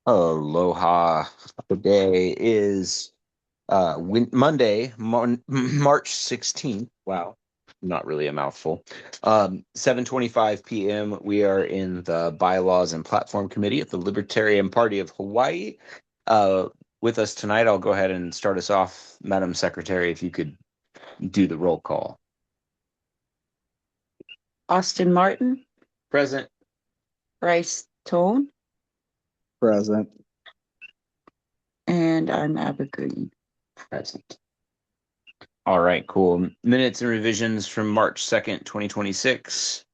Aloha. Today is Monday, March 16th. Wow, not really a mouthful. 7:25 p.m. We are in the Bylaws and Platform Committee at the Libertarian Party of Hawaii. Uh, with us tonight, I'll go ahead and start us off, Madam Secretary, if you could do the roll call. Austin Martin, Present. Bryce Thon, Present. and I'm Abbra Green. Present. All right, cool. Minutes and revisions from March 2nd, 2026.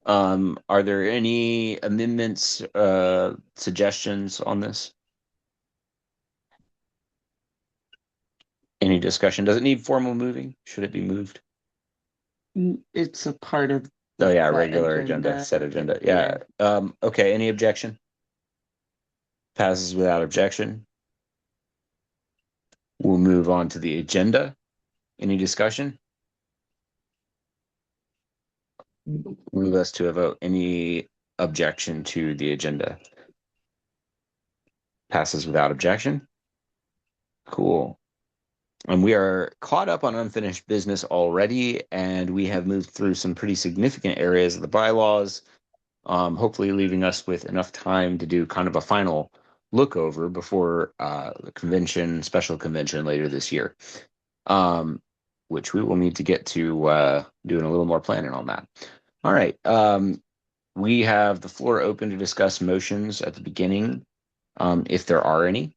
Are there any amendments, suggestions on this? Any discussion? Does it need formal moving? Should it be moved? It's a part of Oh yeah, that regular agenda, set agenda. Yeah. Okay, any objection? Passes without objection. We'll move on to the agenda. Any discussion? Move us to a vote. Any objection to the agenda? Passes without objection. Cool. And we are caught up on unfinished business already, and we have moved through some pretty significant areas of the bylaws, hopefully leaving us with enough time to do kind of a final look over before the convention, special convention later this year, which we will need to get to doing a little more planning on that. All right. We have the floor open to discuss motions at the beginning, if there are any.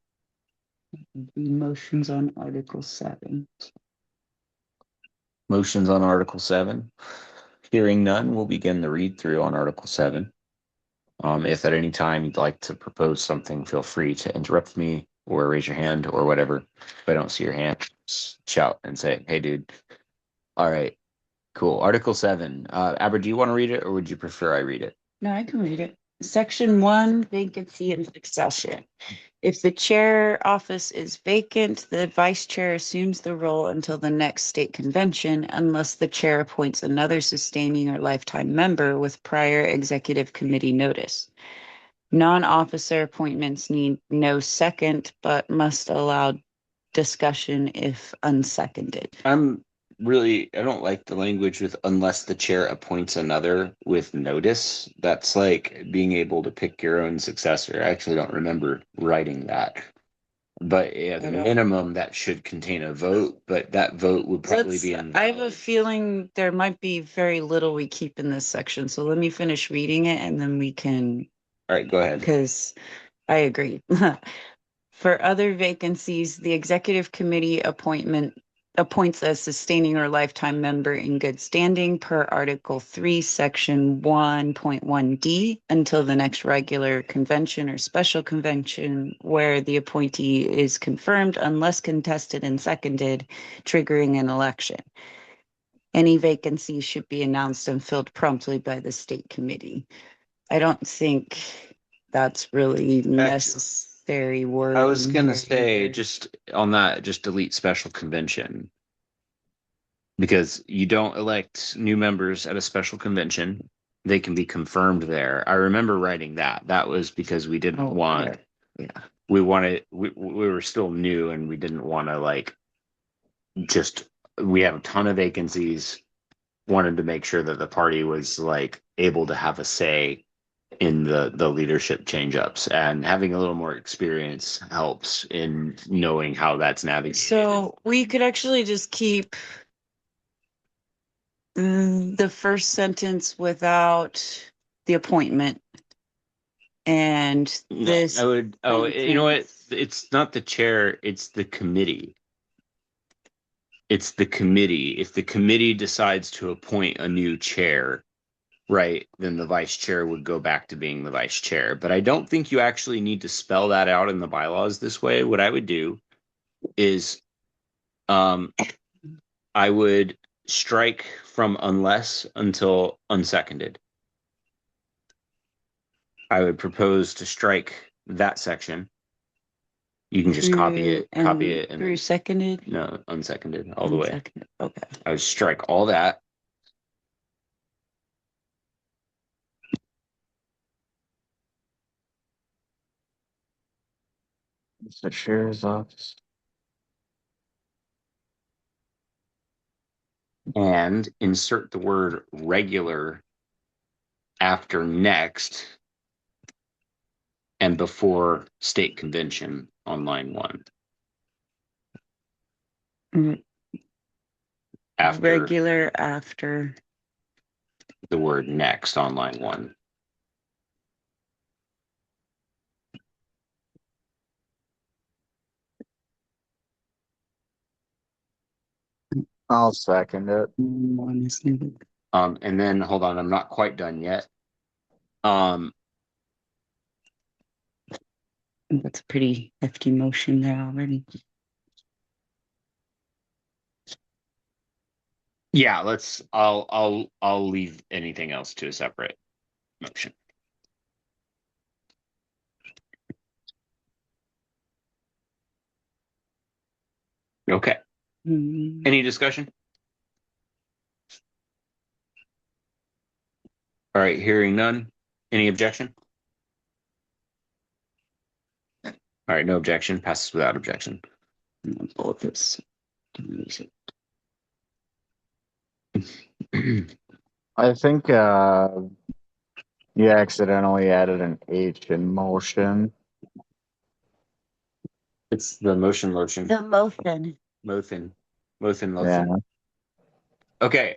Motions on Article 7. Motions on Article 7. Hearing none, we'll begin the read through on Article 7. If at any time you'd like to propose something, feel free to interrupt me or raise your hand or whatever. If I don't see your hand, just shout and say, hey, dude. All right, cool. Article 7. Abbra, do you want to read it or would you prefer I read it? No, I can read it. Section 1, vacancy and succession. If the chair office is vacant, the vice chair assumes the role until the next state convention, unless the chair appoints another sustaining or lifetime member with prior executive committee notice. Non-officer appointments need no second, but must allow discussion if unseconded. I don't like the language with unless the chair appoints another with notice. That's like being able to pick your own successor. I actually don't remember writing that. But at the minimum, that should contain a vote, but that vote would probably be invalid. I have a feeling there might be very little we keep in this section, so let me finish reading it and then we can. All right, go ahead. Because I agree. For other vacancies, the executive committee appoints a sustaining or lifetime member in good standing per Article 3, Section 1.1D until the next regular convention or special convention where the appointee is confirmed unless contested and seconded, triggering an election. Any vacancy should be announced and filled promptly by the state committee. I don't think that's really necessary word. I was gonna say, just on that, just delete special convention. Because you don't elect new members at a special convention. They can be confirmed there. I remember writing that. That was because we didn't want, we were still new and we didn't want to we have a ton of vacancies. Wanted to make sure that the party was able to have a say in the leadership change ups, and having a little more experience helps in knowing how that's navigated. So we could actually just keep the first sentence without the appointment. And this, I would, you know what? It's not the chair, it's the committee. It's the committee. If the committee decides to appoint a new chair, right, then the vice chair would go back to being the vice chair. But I don't think you actually need to spell that out in the bylaws this way. What I would do is I would strike from unless until unseconded. I would propose to strike that section. You can just copy it, and through seconded. No, unseconded all the way. Okay. I would strike all that. It's the sheriff's office. And insert the word regular after next and before state convention on line 1. After Regular after. the word next on line 1. I'll second it. One is needed. And then hold on, I'm not quite done yet. That's a pretty hefty motion there already. Yeah, I'll leave anything else to a separate motion. Okay. Any discussion? All right, hearing none. Any objection? All right, no objection. Passes without objection. Both this. I think you accidentally added an H in motion. It's the motion. The motion. Motion. Okay.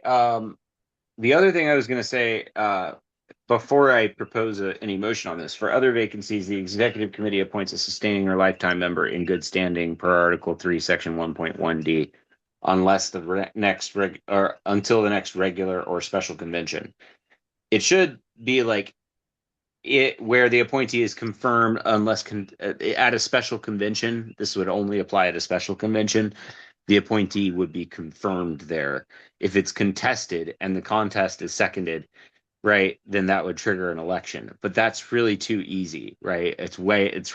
The other thing I was going to say before I propose any motion on this, for other vacancies, the executive committee appoints a sustaining or lifetime member in good standing per Article 3, Section 1.1D, unless the until the next regular or special convention. It should be like it where the appointee is confirmed unless at a special convention. This would only apply at a special convention. The appointee would be confirmed there. If it's contested and the contest is seconded, right, then that would trigger an election. But that's really too easy, right? It's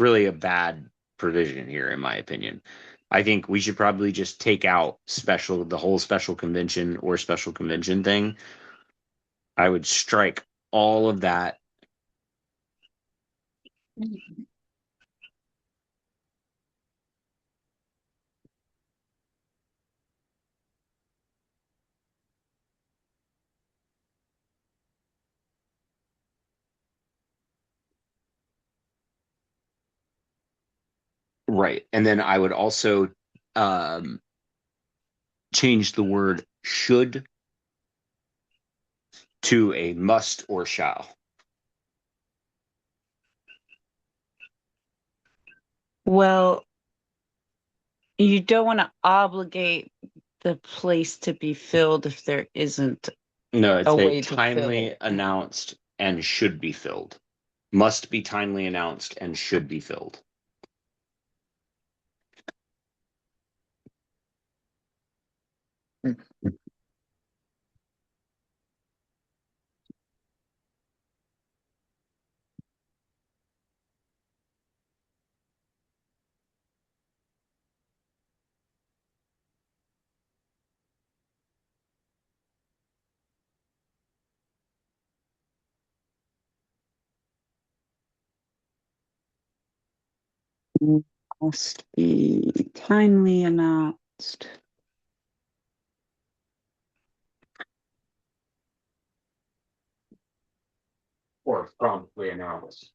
really a bad provision here, in my opinion. I think we should probably just take out the whole special convention or special convention thing. I would strike all of that. Right. And then I would also change the word should to a must or shall. Well, you don't want to obligate the place to be filled if there isn't No, it's a a way to timely fill. announced and should be filled. Must be timely announced and should be filled. Must be timely announced. Or promptly announced.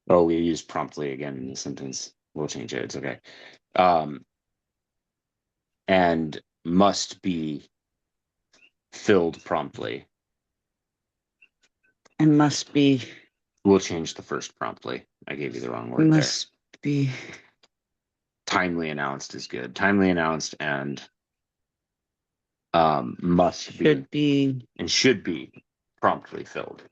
Oh, we use promptly again in the sentence. We'll change it. It's okay. And must be filled promptly. And must be. We'll change the first promptly. I gave you the wrong word Must be. Timely announced is good. Timely announced and must Should be. And should be promptly filled.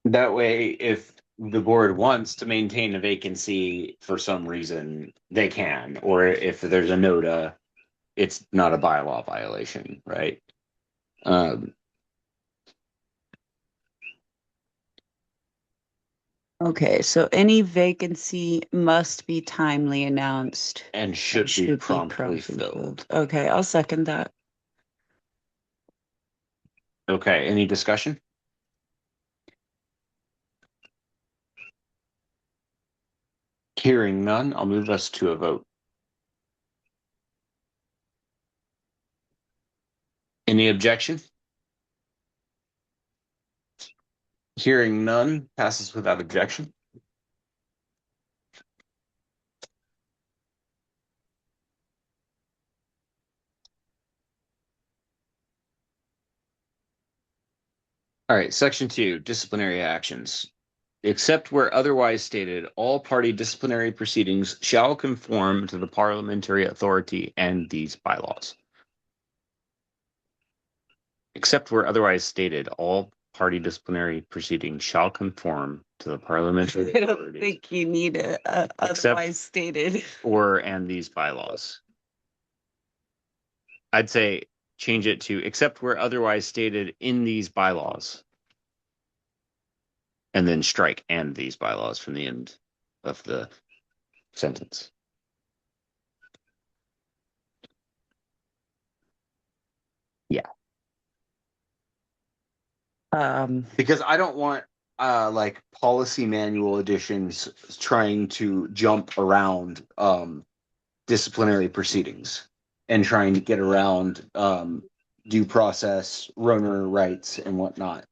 That way, if the board wants to maintain a vacancy for some reason, they can. Or if there's a nota, it's not a bylaw violation, right? Okay, so any vacancy must be timely announced and should and be promptly filled. Okay, I'll second that. Okay, any discussion? Hearing none, I'll move us to a vote. Any objection? Hearing none, passes without objection. All right, section 2, disciplinary actions. Except where otherwise stated, all party disciplinary proceedings shall conform to the parliamentary authority and these bylaws. Except where otherwise stated, all party disciplinary proceedings shall conform to the parliamentary I don't authority think you need a otherwise stated. or and these bylaws. I'd say change it to except where otherwise stated in these bylaws. And then strike and these bylaws from the end of the sentence. Yeah. Because I don't want like policy manual additions trying to jump around disciplinary proceedings and trying to get around due process, Roner rights, and whatnot.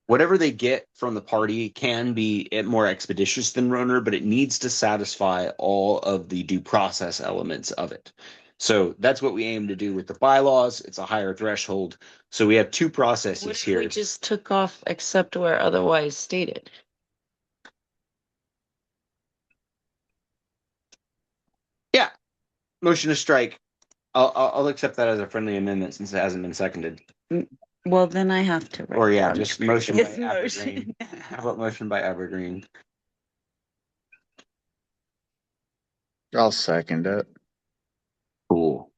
Whatever they get from the party can be more expeditious than Roner, but it needs to satisfy all of the due process elements of it. So that's what we aim to do with the bylaws. It's a higher threshold. So we have two processes What if here. we just took off except where otherwise stated? Yeah. Motion to strike. I'll accept that as a friendly amendment since it hasn't been seconded. Well, then I have to write Or yeah, down just motion by previous Abbra motion. Green. How about motion by Abbra Green? I'll second it. Cool.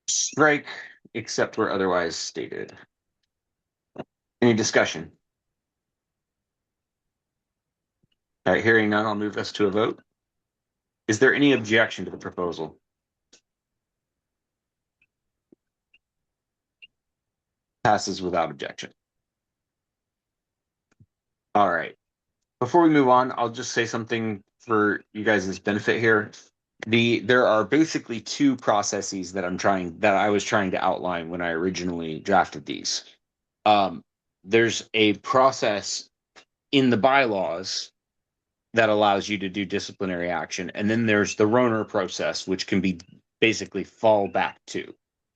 Strike except where otherwise stated. Any discussion? All right, hearing none, I'll move us to a vote. Is there any objection to the proposal? Passes without objection. All right. Before we move on, I'll just say something for you guys' benefit here. There are basically two processes that I was trying to outline when I originally drafted these. There's a process in the bylaws that allows you to do disciplinary action, and then there's the Roner process, which can be basically fall back to,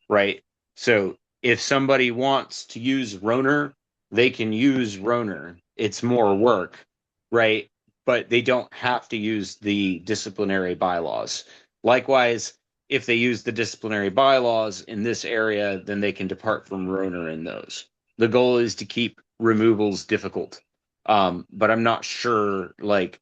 right? So if somebody wants to use Roner, they can use Roner. It's more work, right? But they don't have to use the disciplinary bylaws. Likewise, if they use the disciplinary bylaws in this area, then they can depart from Roner in those. The goal is to keep removals difficult. But I'm not sure, like,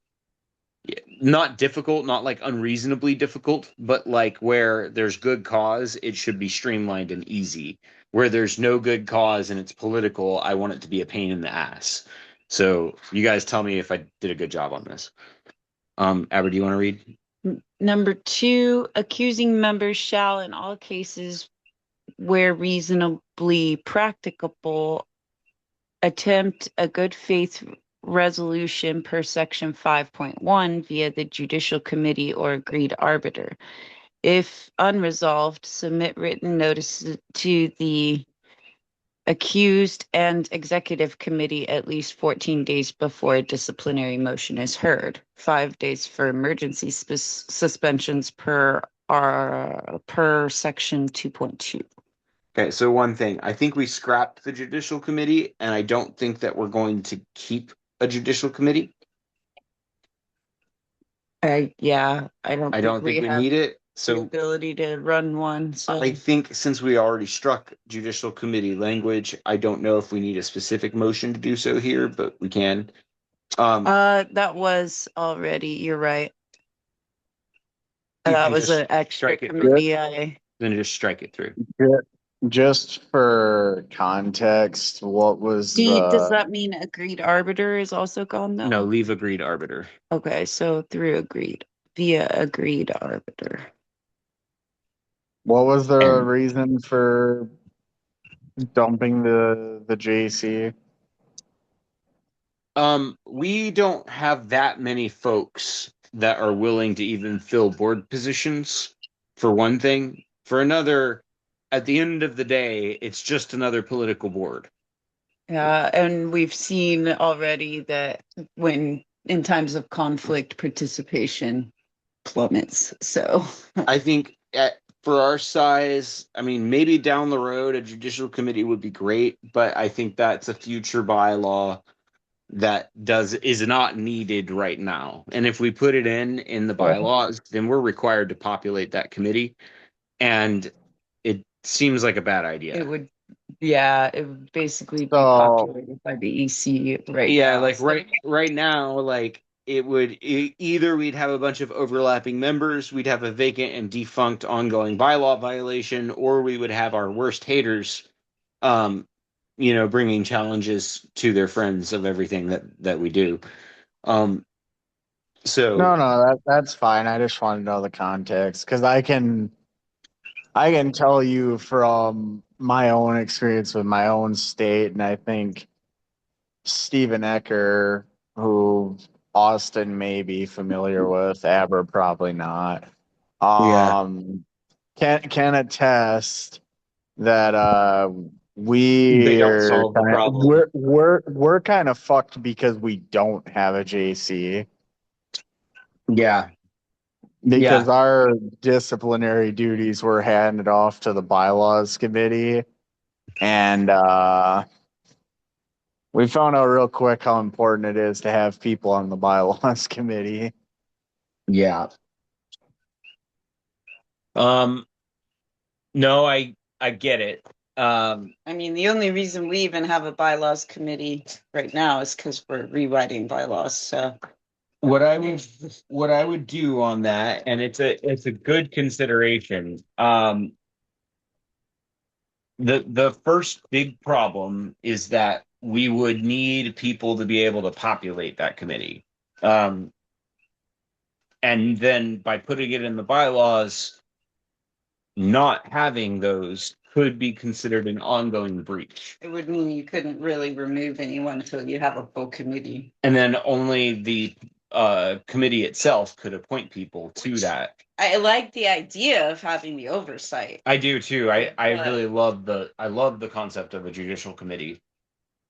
not difficult, not like unreasonably difficult, but like where there's good cause, it should be streamlined and easy. Where there's no good cause and it's political, I want it to be a pain in the ass. So you guys tell me if I did a good job on this. Abbra, do you want to read? Number 2, accusing members shall in all cases where reasonably practicable attempt a good faith resolution per section 5.1 via the judicial committee or agreed arbiter. If unresolved, submit written notice to the accused and executive committee at least 14 days before a disciplinary motion is heard. 5 days for emergency suspensions per section 2.2. Okay, so one thing, I think we scrapped the judicial committee, and I don't think that we're going to keep a judicial committee. I don't think we have need it. the So ability to run one. So I think since we already struck judicial committee language, I don't know if we need a specific motion to do so here, but we can. that was already, you're right. That was an extra strike it committee. then just strike it through. Yeah. Just for context, what was Does the that mean agreed arbiter is also gone though? No, leave agreed arbiter. Okay, so through agreed, via agreed arbiter. And reason for dumping the JC? we don't have that many folks that are willing to even fill board positions, for one thing. For another, at the end of the day, it's just another political board. Yeah, and we've seen already that when in times of conflict, participation plummets. So I think for our size, I mean, maybe down the road a judicial committee would be great, but I think that's a future bylaw that is not needed right now. And if we put it in the bylaws, then we're required to populate that committee, and it seems like a bad idea. it would, yeah, it would basically be So populated by the EC right Yeah, now. like right now, like either we'd have a bunch of overlapping members, we'd have a vacant and defunct ongoing bylaw violation, or we would have our worst haters, um, bringing challenges to their friends of everything that we do. Um, so no, that's fine. I just want to know the context because I can tell you from my own experience with my own state, and I think Stephen Ecker, who Austin may be familiar with, Abbra probably not, yeah, um, can attest that they don't solve the problem. we're kind of fucked because we don't have a JC Yeah, because yeah, our disciplinary duties were handed off to the bylaws committee, and we found out real quick how important it is to have people on the bylaws committee. yeah. Um, no, I get it. I mean, the only reason we even have a bylaws committee right now is because we're rewriting bylaws. So what I would do on that, and it's a good consideration. The first big problem is that we would need people to be able to populate that committee. Um, and then by putting it in the bylaws, not having those could be considered an ongoing breach. it would mean you couldn't really remove anyone until you have a full committee. And then only the committee itself could appoint people to that. I like the idea of having the oversight. I do too. I really love the concept of a judicial committee.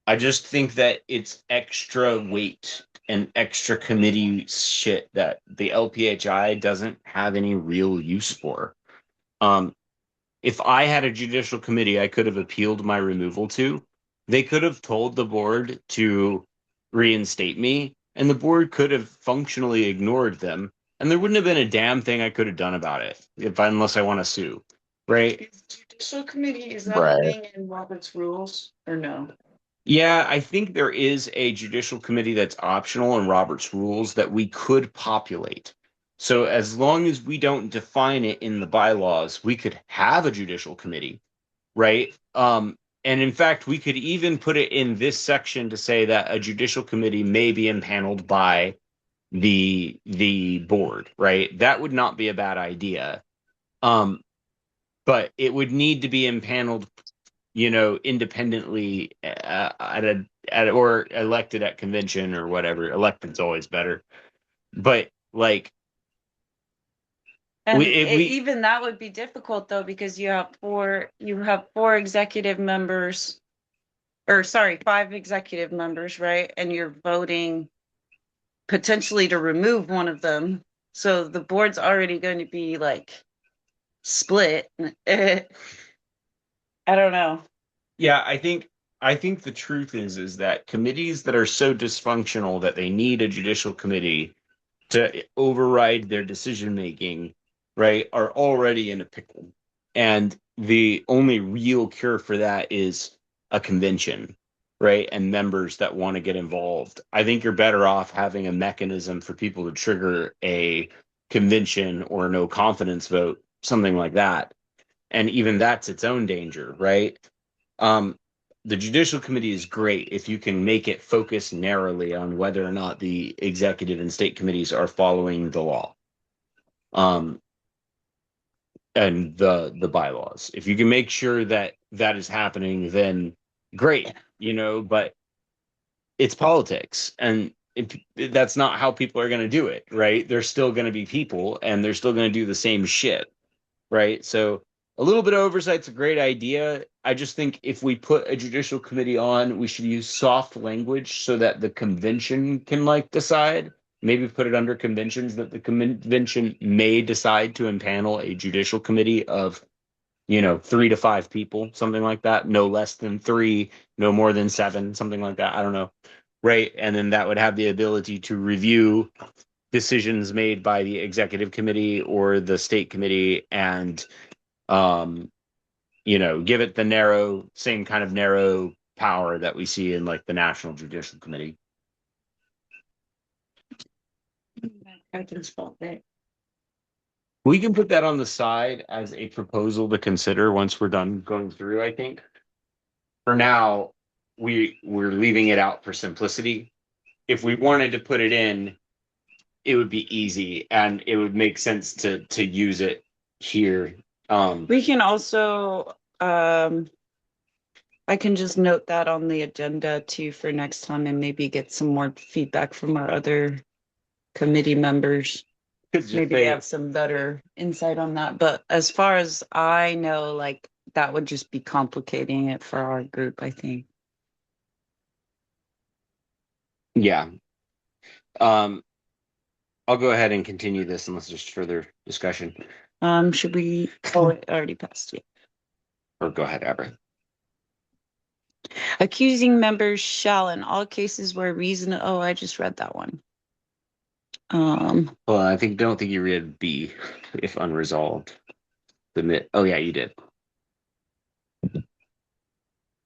I just think that it's extra weight and extra committee shit that the LPHI doesn't have any real use for. Um, if I had a judicial committee I could have appealed my removal to, they could have told the board to reinstate me, and the board could have functionally ignored them, and there wouldn't have been a damn thing I could have done about it unless I want to sue, right? Judicial committee, is that a Right. thing in Robert's rules or no? Yeah, I think there is a judicial committee that's optional in Robert's rules that we could populate. So as long as we don't define it in the bylaws, we could have a judicial committee, right? And in fact, we could even put it in this section to say that a judicial committee may be impaneled by the board, right? That would not be a bad idea. But it would need to be impaneled, independently or elected at convention or whatever. Elected's always better, but like And we even that would be difficult though, because you have four executive members, or sorry, five executive members, right? And you're voting potentially to remove one of them. So the board's already going to be like split. I don't know. yeah, I think the truth is that committees that are so dysfunctional that they need a judicial committee to override their decision making, right, are already in a pickle. And the only real cure for that is a convention, right? And members that want to get involved. I think you're better off having a mechanism for people to trigger a convention or no confidence vote, something like that. And even that's its own danger, right? The Judicial Committee is great if you can make it focus narrowly on whether or not the executive and state committees are following the law. And the bylaws. If you can make sure that that is happening, then great, but it's politics. And that's not how people are going to do it, right? They're still going to be people and they're still going to do the same shit, right? So a little bit of oversight's a great idea. I just think if we put a judicial committee on, we should use soft language so that the convention can decide. Maybe put it under conventions that the convention may decide to impanel a judicial committee of 3 to 5 people, something like that. No less than 3, no more than 7, something like that. I don't know. Right. And then that would have the ability to review decisions made by the executive committee or the state committee and, give it the same kind of narrow power that we see in the National Judicial Committee. I can spell that. We can put that on the side as a proposal to consider once we're done going through, I think. For now, we're leaving it out for simplicity. If we wanted to put it in, it would be easy and it would make sense to use it here. We can also, I can just note that on the agenda too for next time and maybe get some more feedback from our other committee members. Maybe they have some better insight on that. But as far as I know, that would just be complicating it for our group, I think. Yeah. I'll go ahead and continue this unless there's further discussion. Should we? Oh, it already passed. Yeah. Or go ahead, Abbra. Accusing members shall, in all cases where reason. Oh, I just read that one. Well, don't think you read B, if unresolved. Oh yeah, you did.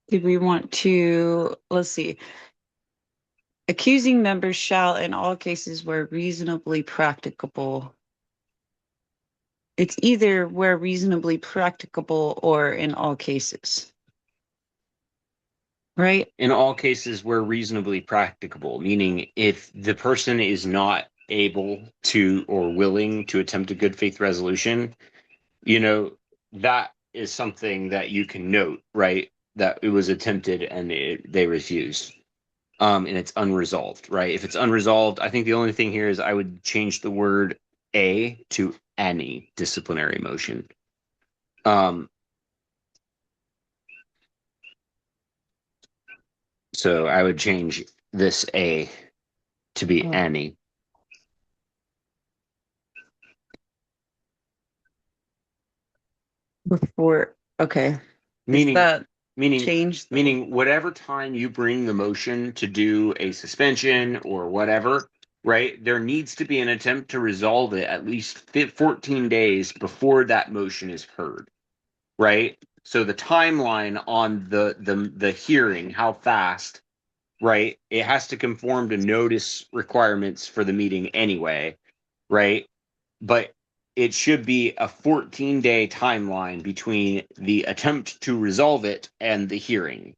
Did we want to? Let's see. Accusing members shall, in all cases where reasonably practicable. It's either where reasonably practicable or in all cases. Right? In all cases where reasonably practicable, meaning if the person is not able to or willing to attempt a good faith resolution, that is something that you can note, right? That it was attempted and they refused. And it's unresolved, right? If it's unresolved, I think the only thing here is I would change the word a to any disciplinary motion. So I would change this a to be any. Before, okay. Meaning change meaning whatever time you bring the motion to do a suspension or whatever, right? There needs to be an attempt to resolve it at least 14 days before that motion is heard, right? So the timeline on the hearing, how fast, right? It has to conform to notice requirements for the meeting anyway, right? But it should be a 14-day timeline between the attempt to resolve it and the hearing,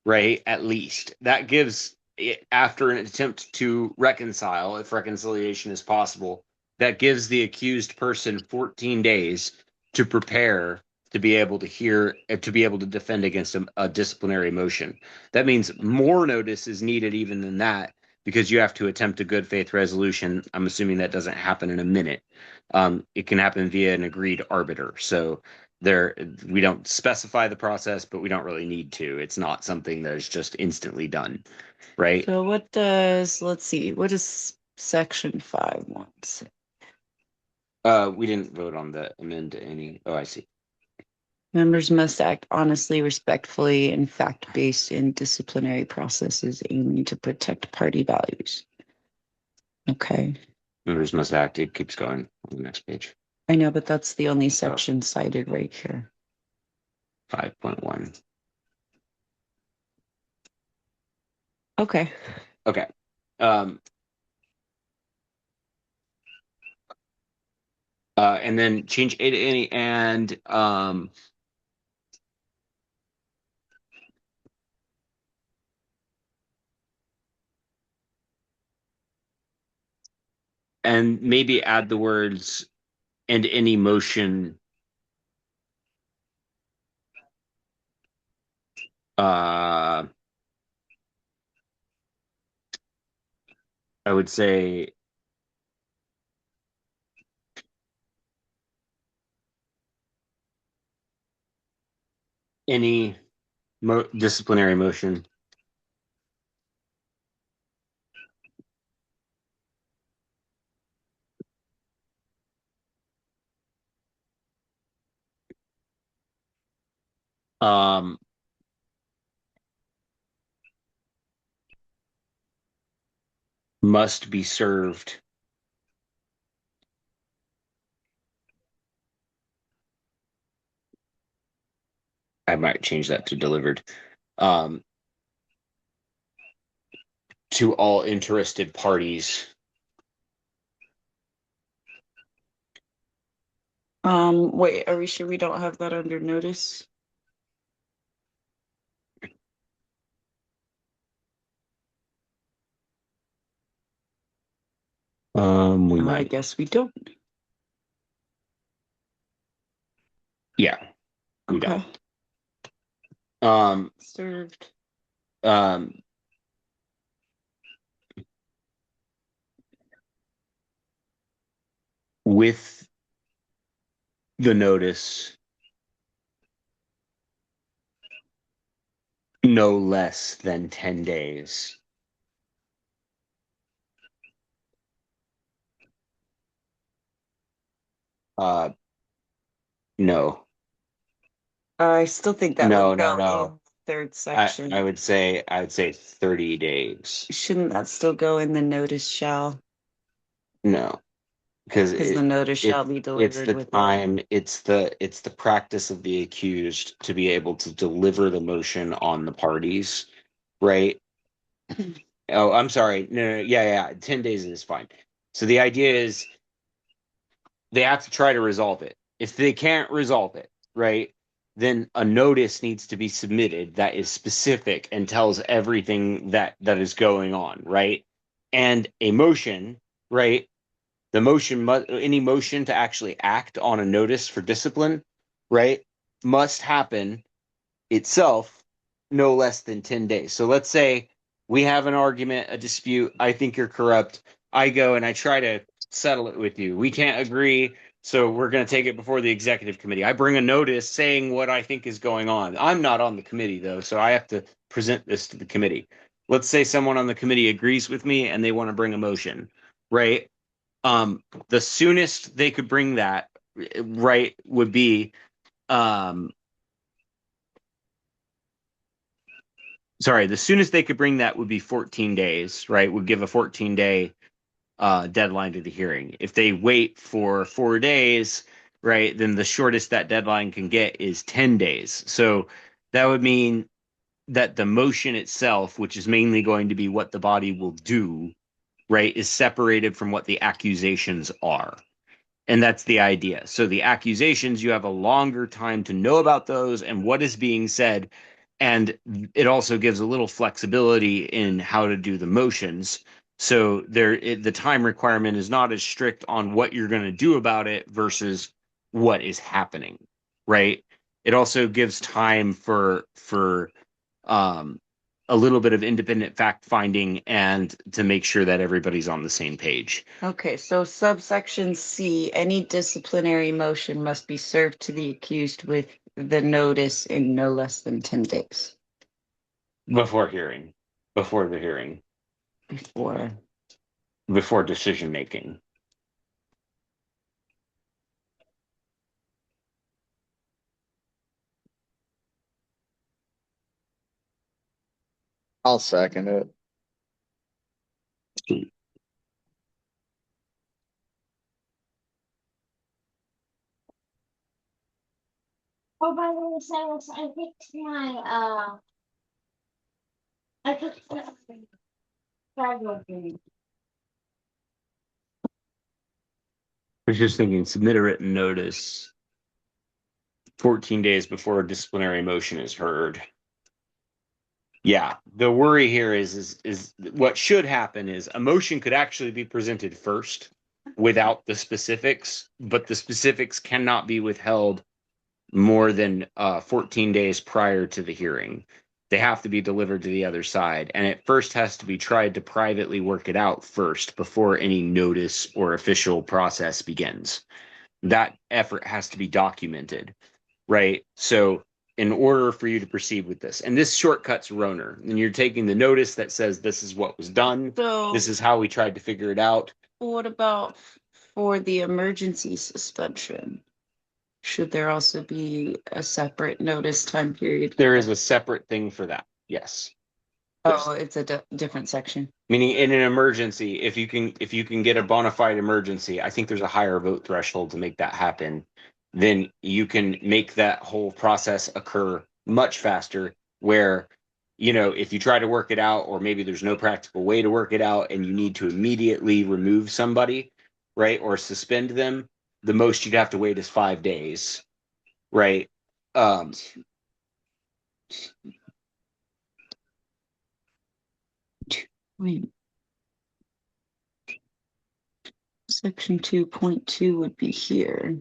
right? At least that gives it, after an attempt to reconcile, if reconciliation is possible, that gives the accused person 14 days to prepare to be able to defend against a disciplinary motion. That means more notice is needed even than that because you have to attempt a good faith resolution. I'm assuming that doesn't happen in a minute. It can happen via an agreed arbiter. So we don't specify the process, but we don't really need to. It's not something that is just instantly done, right? So what does section 5 want? We didn't vote on the amend to any. Oh, I see. Members must act honestly, respectfully, and fact-based in disciplinary processes aiming to protect party values. Okay. Members must act. It keeps going on the next page. I know, but that's the only section cited right here. 5.1. Okay. And then change A to any and maybe add the words and any motion I would say any disciplinary motion um must be served. I might change that to delivered. To all interested parties. Wait, are we sure we don't have that under notice? We I might. guess we don't. Yeah. We Okay. don't. Served. With the notice no less than 10 days. No. I still think that No, would no, go no. in the third section. I would say 30 days. Shouldn't that still go in the notice shall? No. Because Because the notice shall be it's delivered the with time, it's the practice of the accused to be able to deliver the motion on the parties, right? Oh, I'm sorry. No, yeah. 10 days is fine. So the idea is they have to try to resolve it. If they can't resolve it, right, then a notice needs to be submitted that is specific and tells everything that is going on, right? And a motion, right? The motion any motion to actually act on a notice for discipline, right, must happen itself no less than 10 days. So let's say we have an argument, a dispute. I think you're corrupt. I go and I try to settle it with you. We can't agree. So we're going to take it before the executive committee. I bring a notice saying what I think is going on. I'm not on the committee, though, so I have to present this to the committee. Let's say someone on the committee agrees with me and they want to bring a motion, right? The soonest they could bring that, right, would be sorry, the soonest they could bring that would be 14 days, right? Would give a 14-day deadline to the hearing. If they wait for 4 days, right, then the shortest that deadline can get is 10 days. So that would mean that the motion itself, which is mainly going to be what the body will do, right, is separated from what the accusations are. And that's the idea. So the accusations, you have a longer time to know about those and what is being said. And it also gives a little flexibility in how to do the motions. So the time requirement is not as strict on what you're going to do about it versus what is happening, right? It also gives time for um, a little bit of independent fact finding and to make sure that everybody's on the same page. Okay, so subsection C, any disciplinary motion must be served to the accused with the notice in no less than 10 days Before the hearing, before. before decision making. I'll second it. Oh, by the way, Silas, I fixed my I fixed the Abbra Green. was just thinking, submit a written notice 14 days before a disciplinary motion is heard. Yeah, the worry here is what should happen is a motion could actually be presented first without the specifics, but the specifics cannot be withheld more than 14 days prior to the hearing. They have to be delivered to the other side, and it first has to be tried to privately work it out first before any notice or official process begins. That effort has to be documented, right? So in order for you to proceed with this, and this shortcuts Roner, and you're taking the notice that says this is what was done, So this is how we tried to figure it out. what about for the emergency suspension? Should there also be a separate notice time period? There is a separate thing for that. Yes. Oh, it's a different section. Meaning in an emergency, if you can get a bona fide emergency, I think there's a higher vote threshold to make that happen. Then you can make that whole process occur much faster where, if you try to work it out, or maybe there's no practical way to work it out and you need to immediately remove somebody, right, or suspend them, the most you'd have to wait is 5 days, right? Wait. Section 2.2 would be here.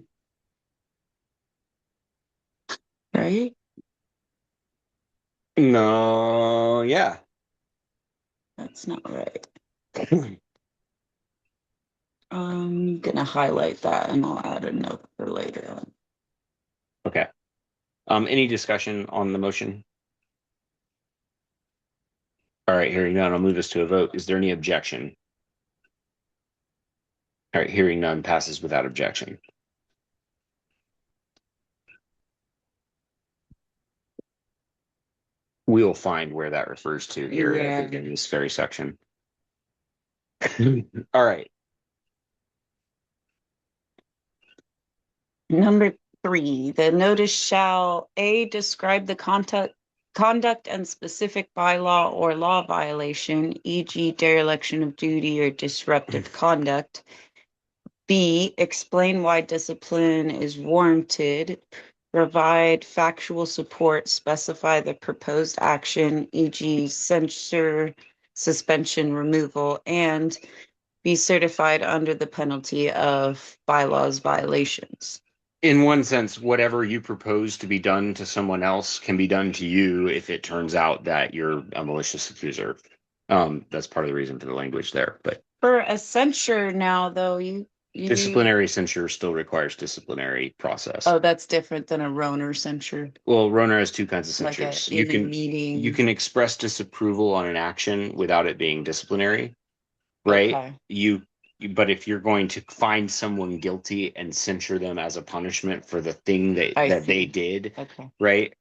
Right? No, yeah. That's not right. I'm gonna highlight that and I'll add a note for later on. Okay. Any discussion on the motion? All right, hearing none, I'll move this to a vote. Is there any objection? All right, hearing none, passes without objection. We'll find where that refers to here in this very section. All right. Number 3, the notice shall A, describe the conduct and specific bylaw or law violation, e.g. dereliction of duty or disruptive conduct. B, explain why discipline is warranted, provide factual support, specify the proposed action, e.g. censure, suspension, removal, and be certified under the penalty of bylaws violations. In one sense, whatever you propose to be done to someone else can be done to you if it turns out that you're a malicious accuser. That's part of the reason for the language there. But for a censure now, though, you disciplinary censure still requires disciplinary process. Oh, that's different than a Roner censure. Well, Roner has two kinds of Like censures. meeting. You can express disapproval on an action without it being disciplinary, right? Okay. But if you're going to find someone guilty and censure them as a punishment for the thing that they did, Okay. right?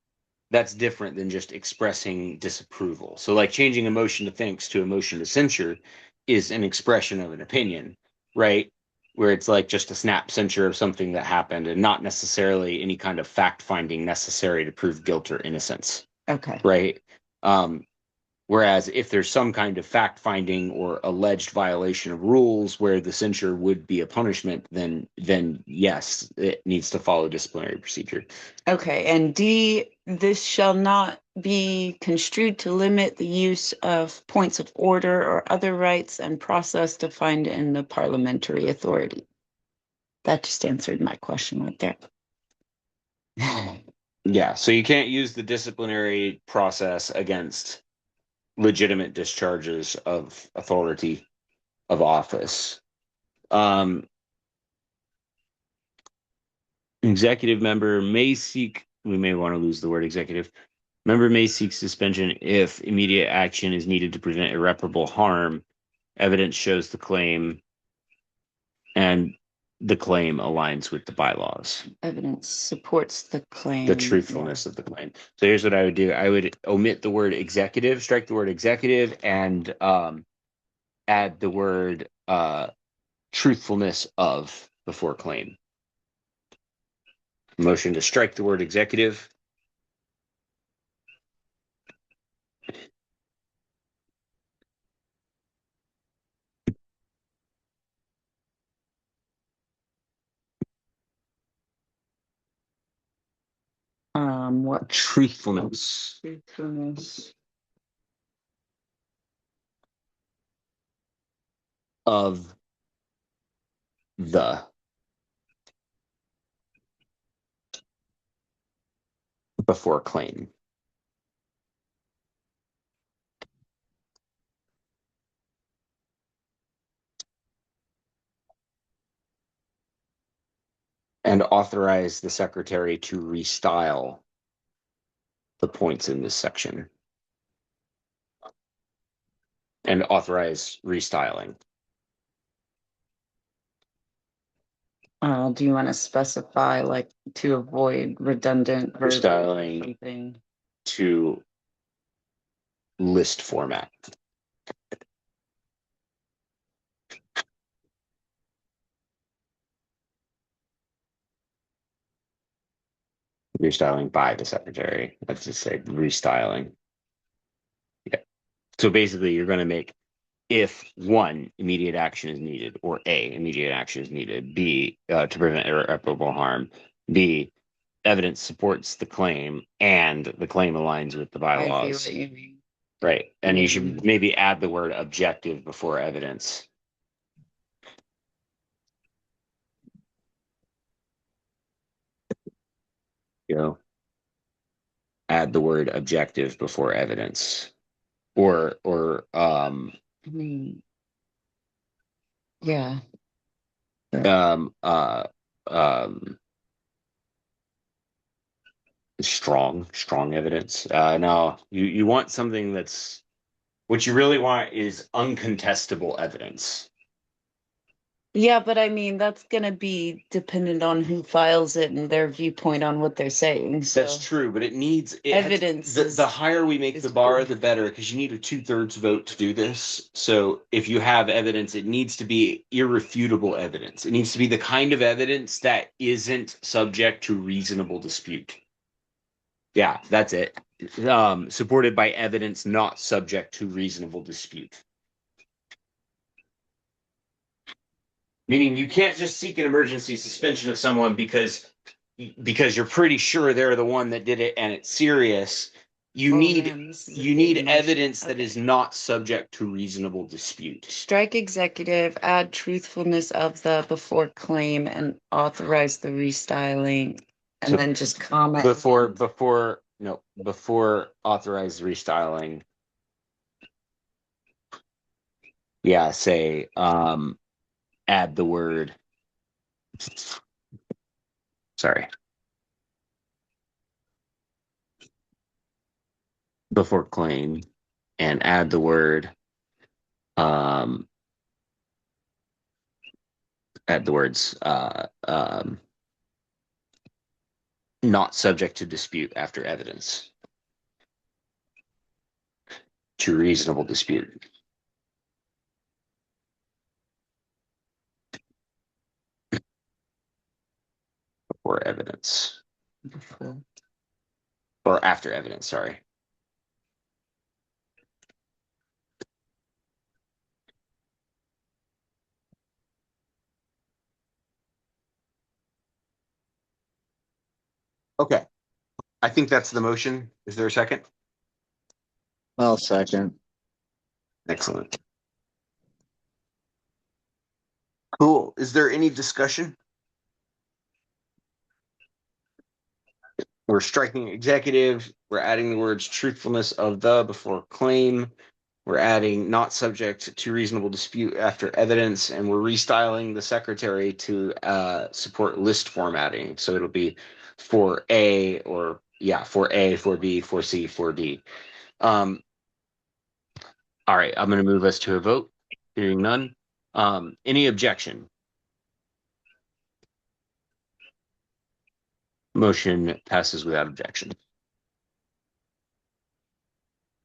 That's different than just expressing disapproval. So like changing a motion to thanks to a motion to censure is an expression of an opinion, right? Where it's like just a snap censure of something that happened and not necessarily any kind of fact finding necessary to prove guilt or innocence. Okay. Right. Whereas if there's some kind of fact finding or alleged violation of rules where the censure would be a punishment, then yes, it needs to follow disciplinary procedure. Okay. And D, this shall not be construed to limit the use of points of order or other rights and process defined in the parliamentary authority. That just answered my question right there. Yeah, so you can't use the disciplinary process against legitimate discharges of authority of office. Executive member may seek, we may want to lose the word executive. Member may seek suspension if immediate action is needed to prevent irreparable harm. Evidence shows the claim and the claim aligns with the bylaws. Evidence supports the claim. The truthfulness of the claim. So here's what I would do. I would omit the word executive, strike the word executive, and add the word truthfulness of before claim. Motion to strike the word executive. What Truthfulness truthfulness of the before claim. And authorize the secretary to restyle the points in this section. And authorize restyling. do you want to specify like to avoid redundant verb or Restyling something? to list format. Restyling by the secretary. Let's just say restyling. Yeah. So basically, you're going to make if one, immediate action is needed, or A, immediate action is needed, B, to prevent irreparable harm, B, evidence supports the claim, and the claim aligns with the I see bylaws. what you mean. Right. And you should maybe add the word objective before evidence. You know, add the word objective before evidence. Or Yeah. Strong evidence. No, you want something that's what you really want is uncontestable evidence. Yeah, but I mean, that's going to be dependent on who files it and their viewpoint on what they're saying. So That's true, but it needs evidence. The higher we make the bar, the better, because you need a 2/3 vote to do this. So if you have evidence, it needs to be irrefutable evidence. It needs to be the kind of evidence that isn't subject to reasonable dispute. Yeah, that's it. Supported by evidence not subject to reasonable dispute. Meaning you can't just seek an emergency suspension of someone because you're pretty sure they're the one that did it and it's serious. You need evidence that is not subject to reasonable dispute. Strike executive, add truthfulness of the before claim, and authorize the restyling, and So then just comment. Before authorize restyling. Yeah, say add the word. Sorry. Before claim and add the word add the words not subject to dispute after evidence to reasonable dispute before evidence or after evidence, sorry. Okay. I think that's the motion. Is there a second? I'll second. Excellent. Cool. Is there any discussion? We're striking executive. We're adding the words truthfulness of the before claim. We're adding not subject to reasonable dispute after evidence, and we're restyling the secretary to support list formatting. So it'll be for A or for A, for B, for C, for D. All right, I'm going to move us to a vote. Hearing none. Any objection? Motion passes without objection.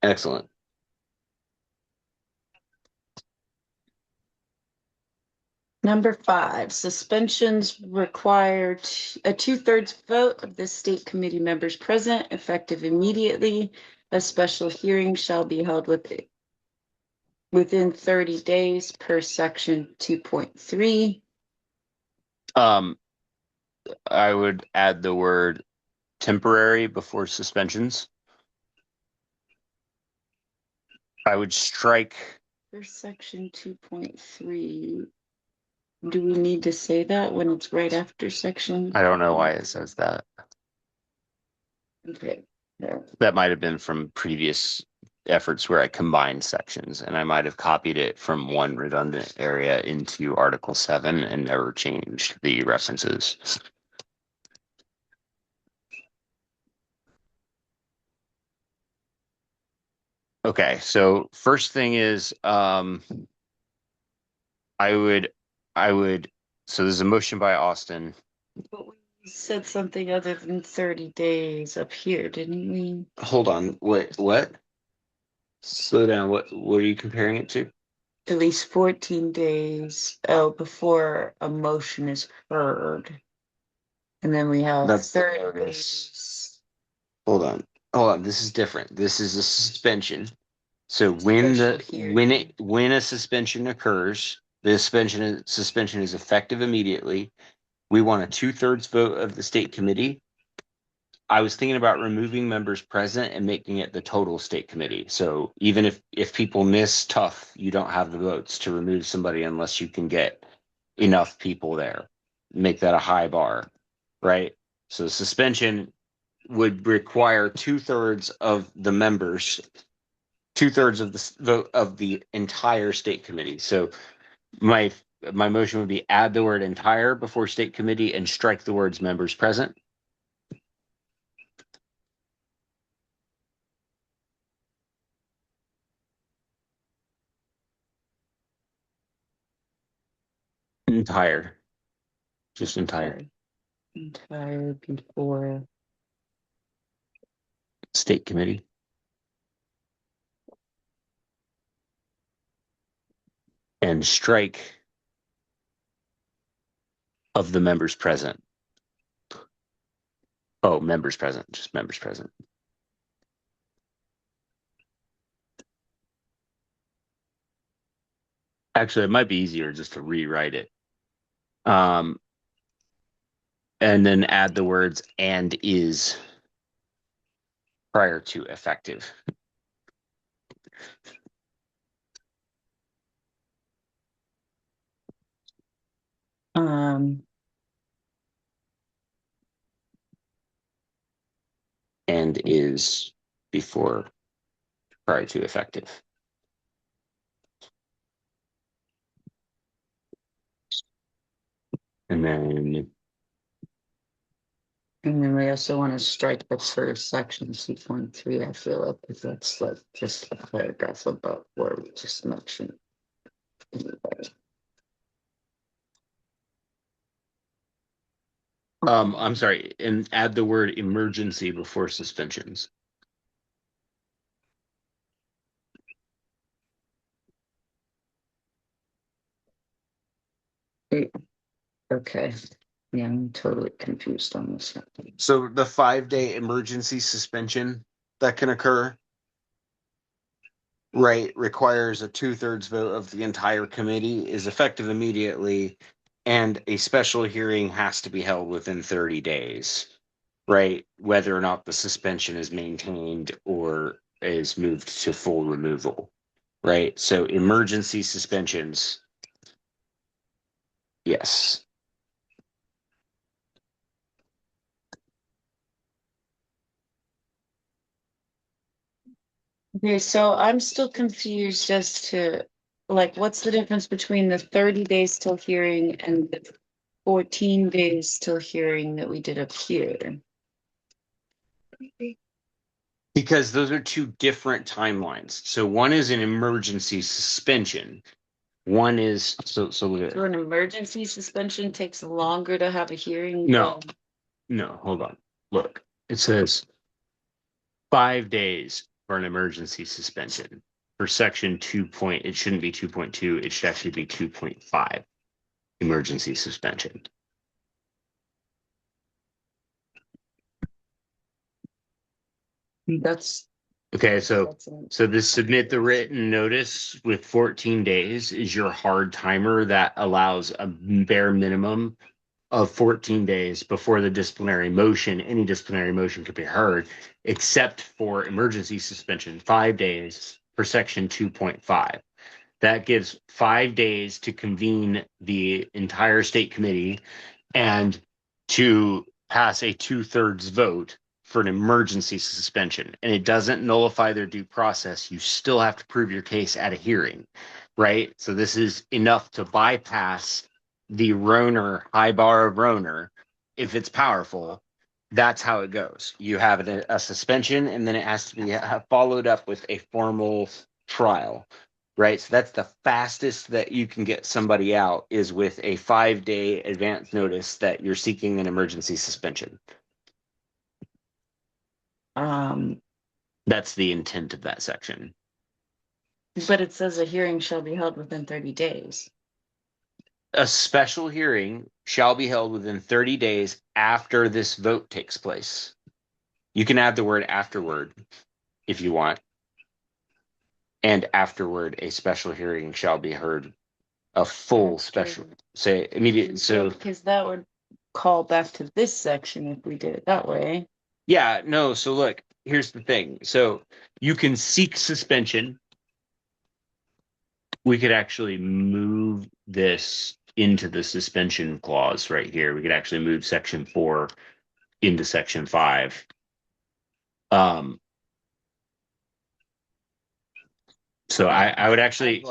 Excellent. Number 5, suspensions require a 2/3 vote of the state committee members present, effective immediately. A special hearing shall be held within 30 days per section 2.3. I would add the word temporary before suspensions. I would strike. For section 2.3, do we need to say that when it's right after section? I don't know why it says that. Okay. Yeah. That might have been from previous efforts where I combined sections, and I might have copied it from one redundant area into Article 7 and never changed the references. Okay, so first thing is I would so there's a motion by Austin. But we said something other than 30 days up here, didn't we? Hold on, what? Slow down. What are you comparing it to? At least 14 days before a motion is heard. And then we have That's 30 this. days. Hold on. This is different. This is a suspension. So when a suspension occurs, the suspension is effective immediately. We want a 2/3 vote of the state committee. I was thinking about removing members present and making it the total state committee. So even if people miss, tough, you don't have the votes to remove somebody unless you can get enough people there. Make that a high bar, right? So suspension would require 2/3 of the members, 2/3 of the vote of the entire state committee. So my motion would be add the word entire before state committee and strike the words members present. Entire. Just entire. Entire before. State committee. And strike of the members present. Oh, members present, just members present. Actually, it might be easier just to rewrite it. And then add the words and is prior to effective. And is before prior to effective. And then we also want to strike the first section 2.3. I feel like if that's like just a paragraph about where we just mentioned. I'm sorry, and add the word emergency before suspensions. Okay. Yeah, I'm totally confused on this. So the 5-day emergency suspension that can occur, right, requires a 2/3 vote of the entire committee, is effective immediately, and a special hearing has to be held within 30 days, right? Whether or not the suspension is maintained or is moved to full removal, right? So emergency suspensions, yes. Okay, so I'm still confused as to like what's the difference between the 30 days till hearing and the 14 days till hearing that we did up here? Because those are two different timelines. So one is an emergency suspension. One is so look at So an emergency suspension takes longer to have a hearing? No. No, hold on. Look, it says 5 days for an emergency suspension. For section 2 point, it shouldn't be 2.2, it should actually be 2.5 emergency suspension. That's Okay, so this submit the written notice with 14 days is your hard timer that allows a bare minimum of 14 days before the disciplinary motion, any disciplinary motion could be heard, except for emergency suspension, 5 days for section 2.5. That gives 5 days to convene the entire state committee and to pass a 2/3 vote for an emergency suspension. And it doesn't nullify their due process. You still have to prove your case at a hearing, right? So this is enough to bypass the Roner, high bar of Roner. If it's powerful, that's how it goes. You have a suspension, and then it has to be followed up with a formal trial, right? So that's the fastest that you can get somebody out, is with a 5-day advance notice that you're seeking an emergency suspension. That's the intent of that section. But it says a hearing shall be held within 30 days. A special hearing shall be held within 30 days after this vote takes place. You can add the word afterward if you want. And afterward, a special hearing shall be heard. A full special, say immediate. So because that would call back to this section if we did it that way. yeah, no. So look, here's the thing. So you can seek suspension. We could actually move this into the suspension clause right here. We could actually move section 4 into section 5. So I would actually,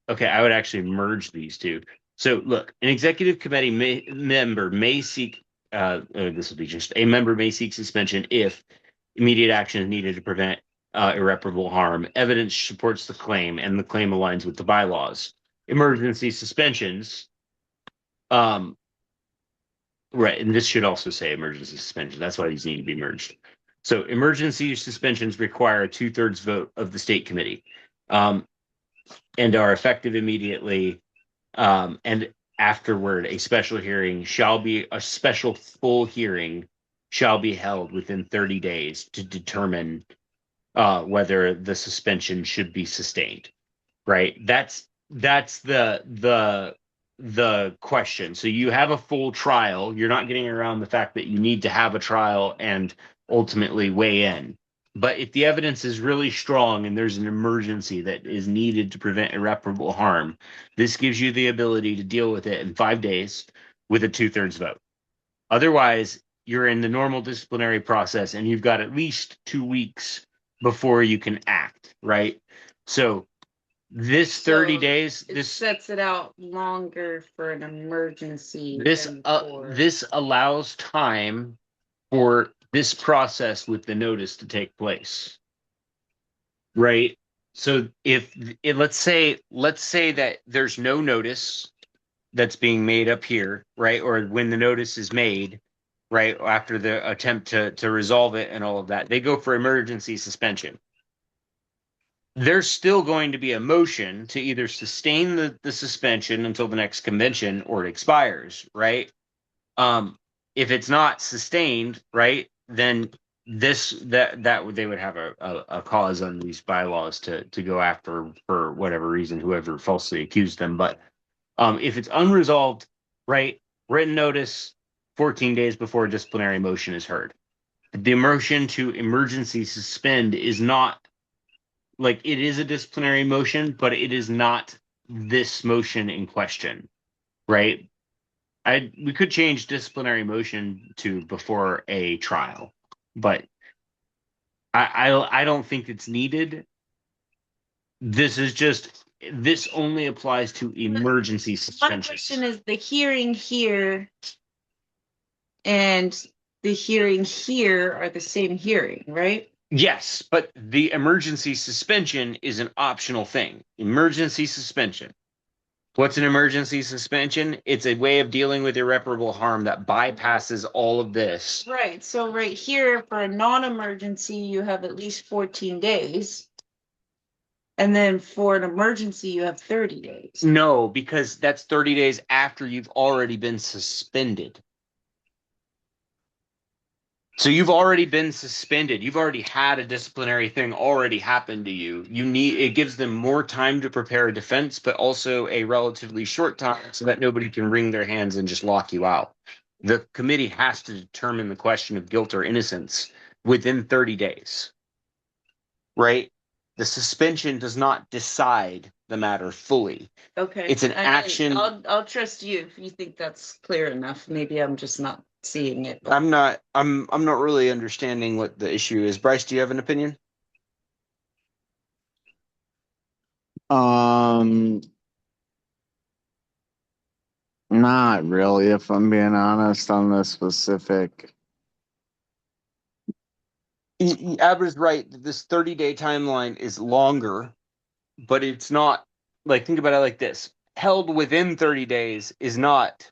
okay, I would actually merge these two. So look, an executive committee member may seek, this will be just, a member may seek suspension if immediate action is needed to prevent irreparable harm, evidence supports the claim, and the claim aligns with the bylaws. Emergency suspensions, right, and this should also say emergency suspension. That's why these need to be merged. So emergency suspensions require a 2/3 vote of the state committee, and are effective immediately. And afterward, a special full hearing shall be held within 30 days to determine whether the suspension should be sustained. Right? That's the question. So you have a full trial. You're not getting around the fact that you need to have a trial and ultimately weigh in. But if the evidence is really strong and there's an emergency that is needed to prevent irreparable harm, this gives you the ability to deal with it in 5 days with a 2/3 vote. Otherwise, you're in the normal disciplinary process and you've got at least 2 weeks before you can act, right? So this 30 days, It this sets it out longer for an emergency. this allows time for this process with the notice to take place, right? So if let's say that there's no notice that's being made up here, right? Or when the notice is made, right, after the attempt to resolve it and all of that, they go for emergency suspension. There's still going to be a motion to either sustain the suspension until the next convention or it expires, right? If it's not sustained, right, then that they would have a cause on these bylaws to go after for whatever reason, whoever falsely accused them. But if it's unresolved, right, written notice 14 days before a disciplinary motion is heard. The motion to emergency suspend is not, like, it is a disciplinary motion, but it is not this motion in question, right? We could change disciplinary motion to before a trial, but I don't think it's needed. This only applies to emergency My suspensions. question is the hearing here and the hearing here are the same hearing, right? Yes, but the emergency suspension is an optional thing. Emergency suspension. What's an emergency suspension? It's a way of dealing with irreparable harm that bypasses all of this. Right. So right here for a non-emergency, you have at least 14 days. And then for an emergency, you have 30 days. No, because that's 30 days after you've already been suspended. So you've already been suspended. You've already had a disciplinary thing already happen to you. It gives them more time to prepare a defense, but also a relatively short time so that nobody can wring their hands and just lock you out. The committee has to determine the question of guilt or innocence within 30 days. Right? The suspension does not decide the matter fully. Okay. It's an action. I'll trust you if you think that's clear enough. Maybe I'm just not seeing it. But I'm not really understanding what the issue is. Bryce, do you have an opinion? Not really, if I'm being honest on this specific. Abra's right that this 30-day timeline is longer, but it's not like, think about it like this. Held within 30 days is not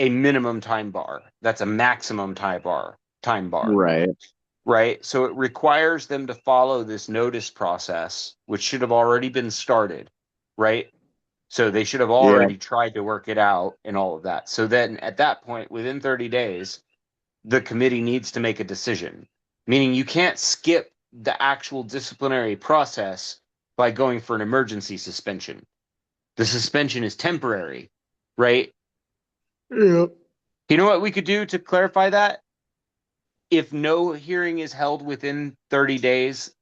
a minimum time bar. That's a maximum time bar. Right. Right? So it requires them to follow this notice process, which should have already been started, right? So they should have already tried to work it out and all of that. So then at that point, within 30 days, the committee needs to make a decision, meaning you can't skip the actual disciplinary process by going for an emergency suspension. The suspension is temporary, right? Yep. You know what we could do to clarify that? If no hearing is held within 30 days,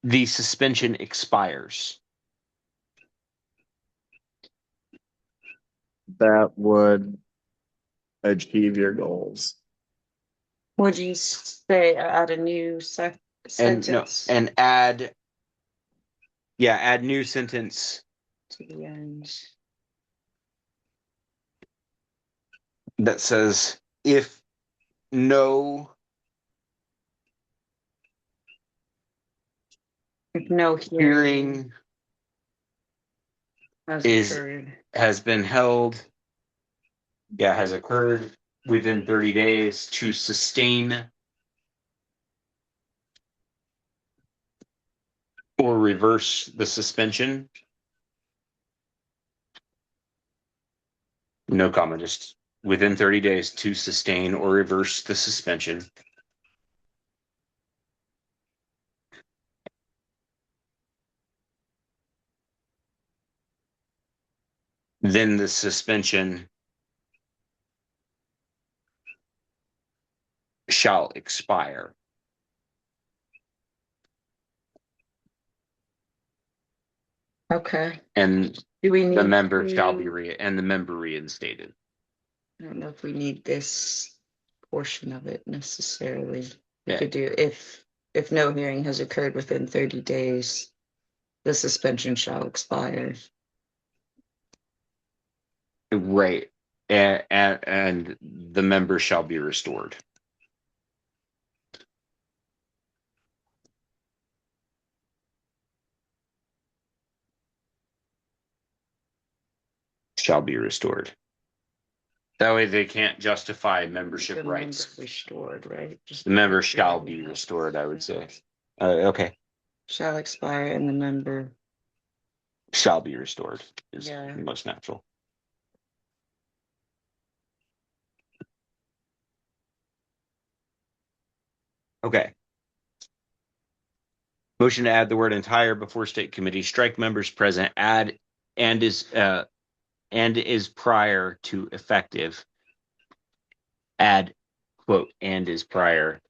the suspension expires. That would achieve your goals. would you say add a new sentence And add new sentence to the end? that says if no If no hearing has been held, has occurred within 30 days to sustain or reverse the suspension. No comma, just within 30 days to sustain or reverse the suspension. Then the suspension shall expire. Okay. And Do we need the member to- shall be reinstated. I don't know if we need this portion of it necessarily. We Yeah. could do if no hearing has occurred within 30 days, the suspension shall expire. Right. And the member shall be restored. Shall be restored. That way they can't justify membership The rights. member restored, right? Just The member shall be restored, I would say. Okay. Shall expire and the member Shall be restored is Yeah. most natural. Okay. Motion to add the word entire before state committee, strike members present, add and is prior to effective. Add quote and is prior.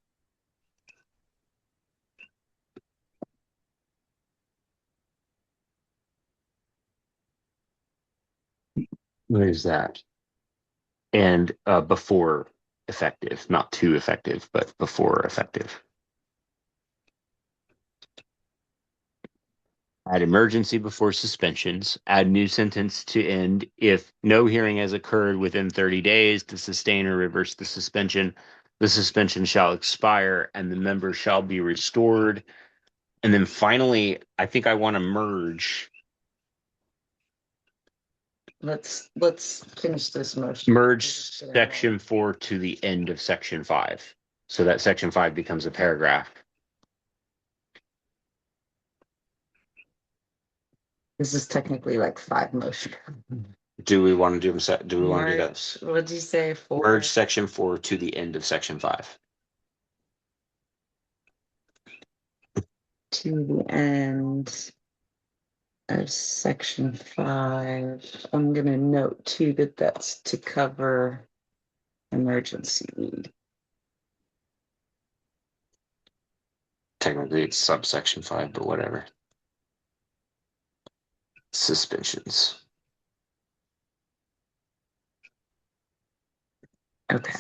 What is that? And before effective, not to effective, but before effective. Add emergency before suspensions. Add new sentence to end. If no hearing has occurred within 30 days to sustain or reverse the suspension shall expire and the member shall be restored. And then finally, I think I want to merge. let's finish this motion. Merge section 4 to the end of section 5. So that section 5 becomes a paragraph. This is technically like 5 motions. Do we want to do them? Do we want to do that? What'd you say? 4? Merge section 4 to the end of section 5. to the end of section 5. I'm going to note too that that's to cover emergency leave. Technically, it's subsection 5, but whatever. Suspensions. Okay.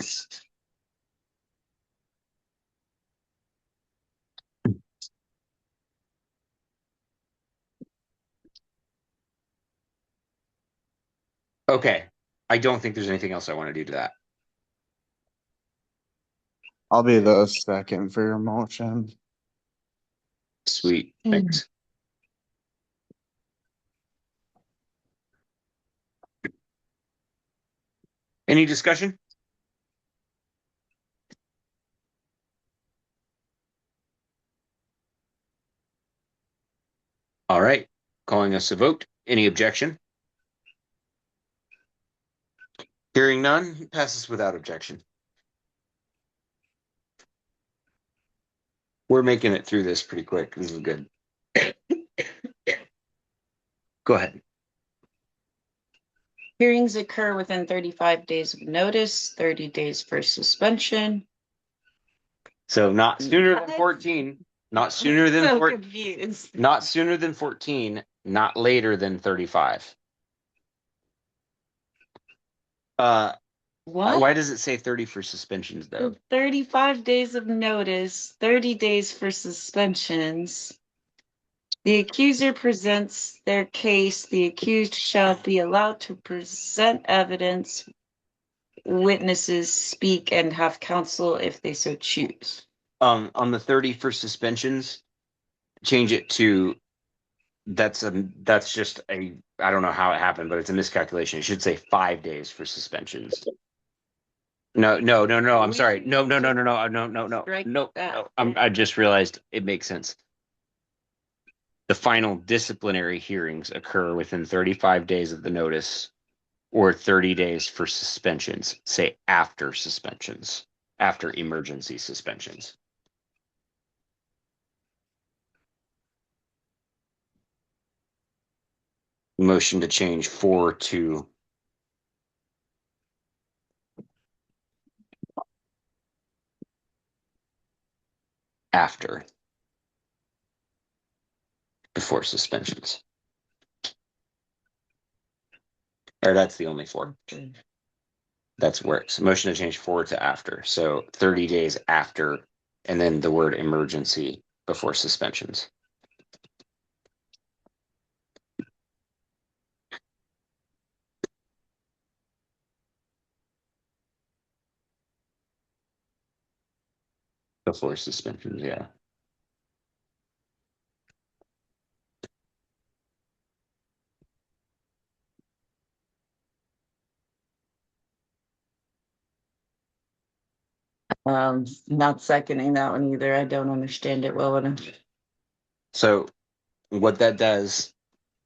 Okay. I don't think there's anything else I want to do to that. I'll be the second for your motion. Sweet. Thanks. Any discussion? All right. Calling us a vote. Any objection? Hearing none, passes without objection. We're making it through this pretty quick. This is good. Go ahead. Hearings occur within 35 days of notice, 30 days for suspension. So not sooner than 14. Not sooner than So 14. confused. Not sooner than 14. Not later than 35. What? Why does it say 30 for suspensions though? 35 days of notice, 30 days for suspensions. The accuser presents their case. The accused shall be allowed to present evidence, witnesses, speak, and have counsel if they so choose. On the 30 for suspensions, change it to that's just a I don't know how it happened, but it's a miscalculation. It should say 5 days for suspensions. No. I'm sorry. No. I just realized it makes sense. The final disciplinary hearings occur within 35 days of the notice or 30 days for suspensions. Say after suspensions, after emergency suspensions. Motion to change 4 to after, before suspensions. Or that's the only 4. That's works. Motion to change 4 to after. So 30 days after, and then the word emergency before suspensions. Before suspensions, yeah. Not seconding that one either. I don't understand it well enough. So what that does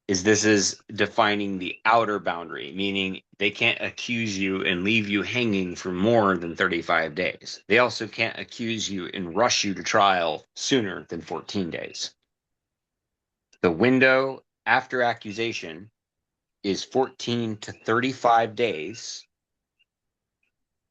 is this is defining the outer boundary, meaning they can't accuse you and leave you hanging for more than 35 days. They also can't accuse you and rush you to trial sooner than 14 days. The window after accusation is 14 to 35 days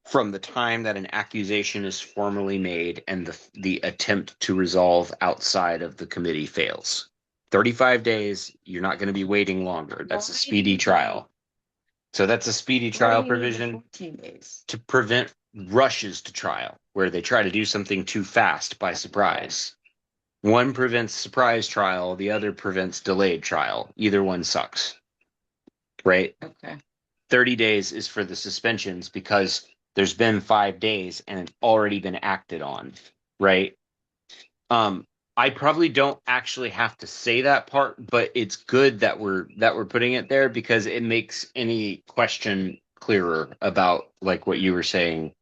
from the time that an accusation is formally made and the attempt to resolve outside of the committee fails. 35 days, you're not going to be waiting longer. That's a speedy trial. So that's a speedy trial provision 14 days. to prevent rushes to trial, where they try to do something too fast by surprise. One prevents surprise trial, the other prevents delayed trial. Either one sucks. Right? Okay. 30 days is for the suspensions because there's been 5 days and it's already been acted on, right? I probably don't actually have to say that part, but it's good that we're putting it there because it makes any question clearer about like what you were saying.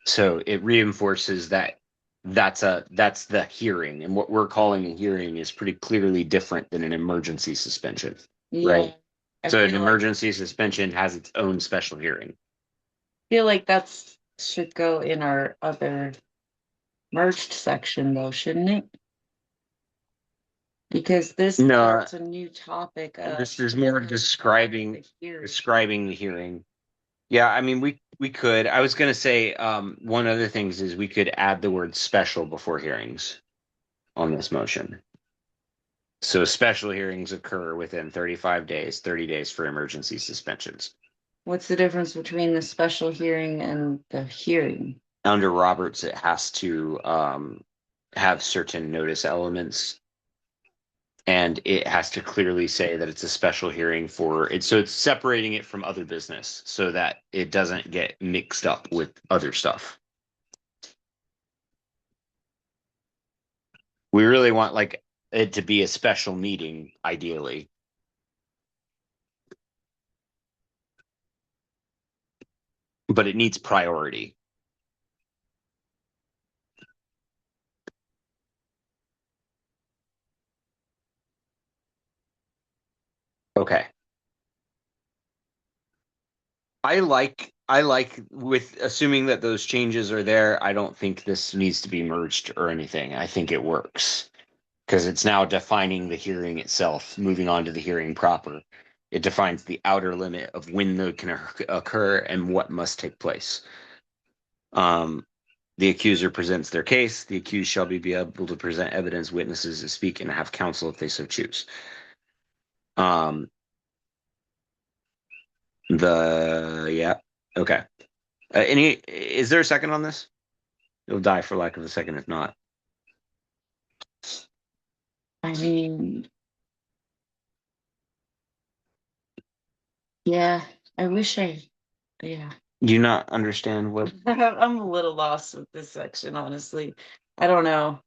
So it reinforces that that's the hearing, and what we're calling a hearing is pretty clearly different than an emergency suspension, right? So an emergency suspension has its own special hearing. Feel like that's should go in our other merged section though, shouldn't it? Because this No, starts a new topic of this is more the describing the hearing. Yeah, I mean, we could. I was gonna say, one other things is we could add the word special before hearings on this motion. So special hearings occur within 35 days, 30 days for emergency suspensions. What's the difference between the special hearing and the hearing? Under Roberts, it has to have certain notice elements, and it has to clearly say that it's a special hearing for it. So it's separating it from other business so that it doesn't get mixed up with other stuff. We really want like it to be a special meeting, ideally. But it needs priority. Okay. I like with assuming that those changes are there, I don't think this needs to be merged or anything. I think it works because it's now defining the hearing itself, moving on to the hearing proper. It defines the outer limit of when they can occur and what must take place. The accuser presents their case. The accused shall be able to present evidence, witnesses to speak, and have counsel if they so choose. Okay. Is there a second on this? It'll die for lack of a second if not. I mean, yeah, I wish yeah. Do you not understand what? I'm a little lost with this section, honestly. I don't know.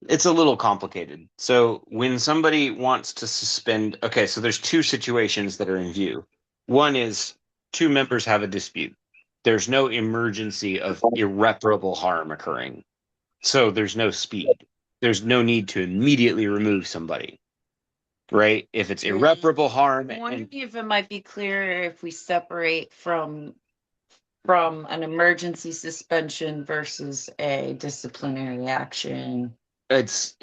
It's a little complicated. So when somebody wants to suspend, okay, so there's two situations that are in view. One is two members have a dispute. There's no emergency of irreparable harm occurring. So there's no speed. There's no need to immediately remove somebody. Right? If it's irreparable harm. I'm wondering if it might be clearer if we separate from an emergency suspension versus a disciplinary action. It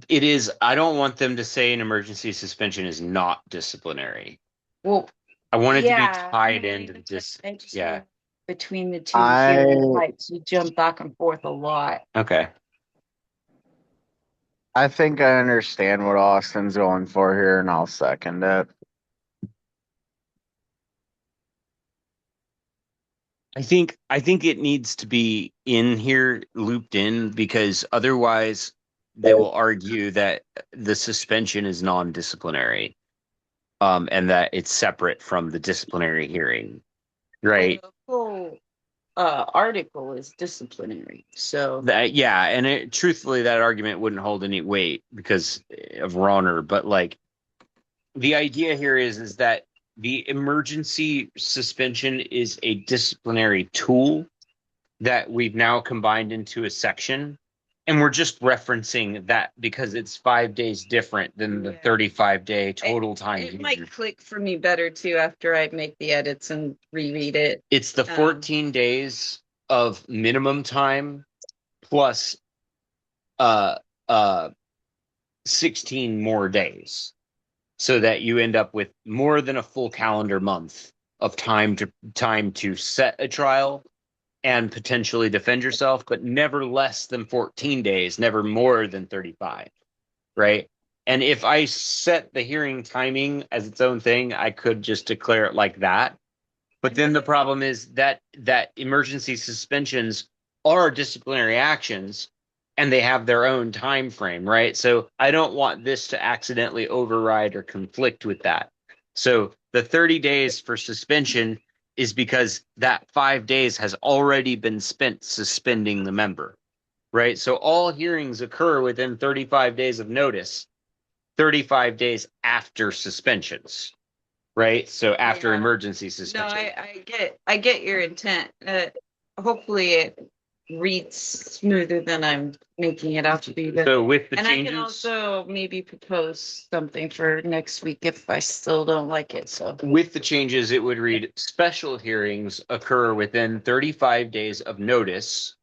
is. I don't want them to say an emergency suspension is not disciplinary. Well, I want it to be tied into this. Yeah. Between the two hearing types, we jump back and forth a lot. Okay. I think I understand what Austin's going for here, and I'll second it. I think it needs to be in here, looped in, because otherwise they will argue that the suspension is non-disciplinary, and that it's separate from the disciplinary hearing, right? The whole article is disciplinary, so and truthfully, that argument wouldn't hold any weight because of Ronner. But like, the idea here is that the emergency suspension is a disciplinary tool that we've now combined into a section. And we're just referencing that because it's 5 days different than the 35-day total time. It might click for me better too after I make the edits and reread it. It's the 14 days of minimum time plus 16 more days, so that you end up with more than a full calendar month of time to set a trial and potentially defend yourself, but never less than 14 days, never more than 35, right? And if I set the hearing timing as its own thing, I could just declare it like that. But then the problem is that emergency suspensions are disciplinary actions, and they have their own time frame, right? So I don't want this to accidentally override or conflict with that. So the 30 days for suspension is because that 5 days has already been spent suspending the member, right? So all hearings occur within 35 days of notice, 35 days after suspensions, right? So after emergency suspension. No, I get your intent. Hopefully it reads smoother than I'm making it out to be. So with the and changes, I can also maybe propose something for next week if I still don't like it. So with the changes, it would read: special hearings occur within 35 days of notice,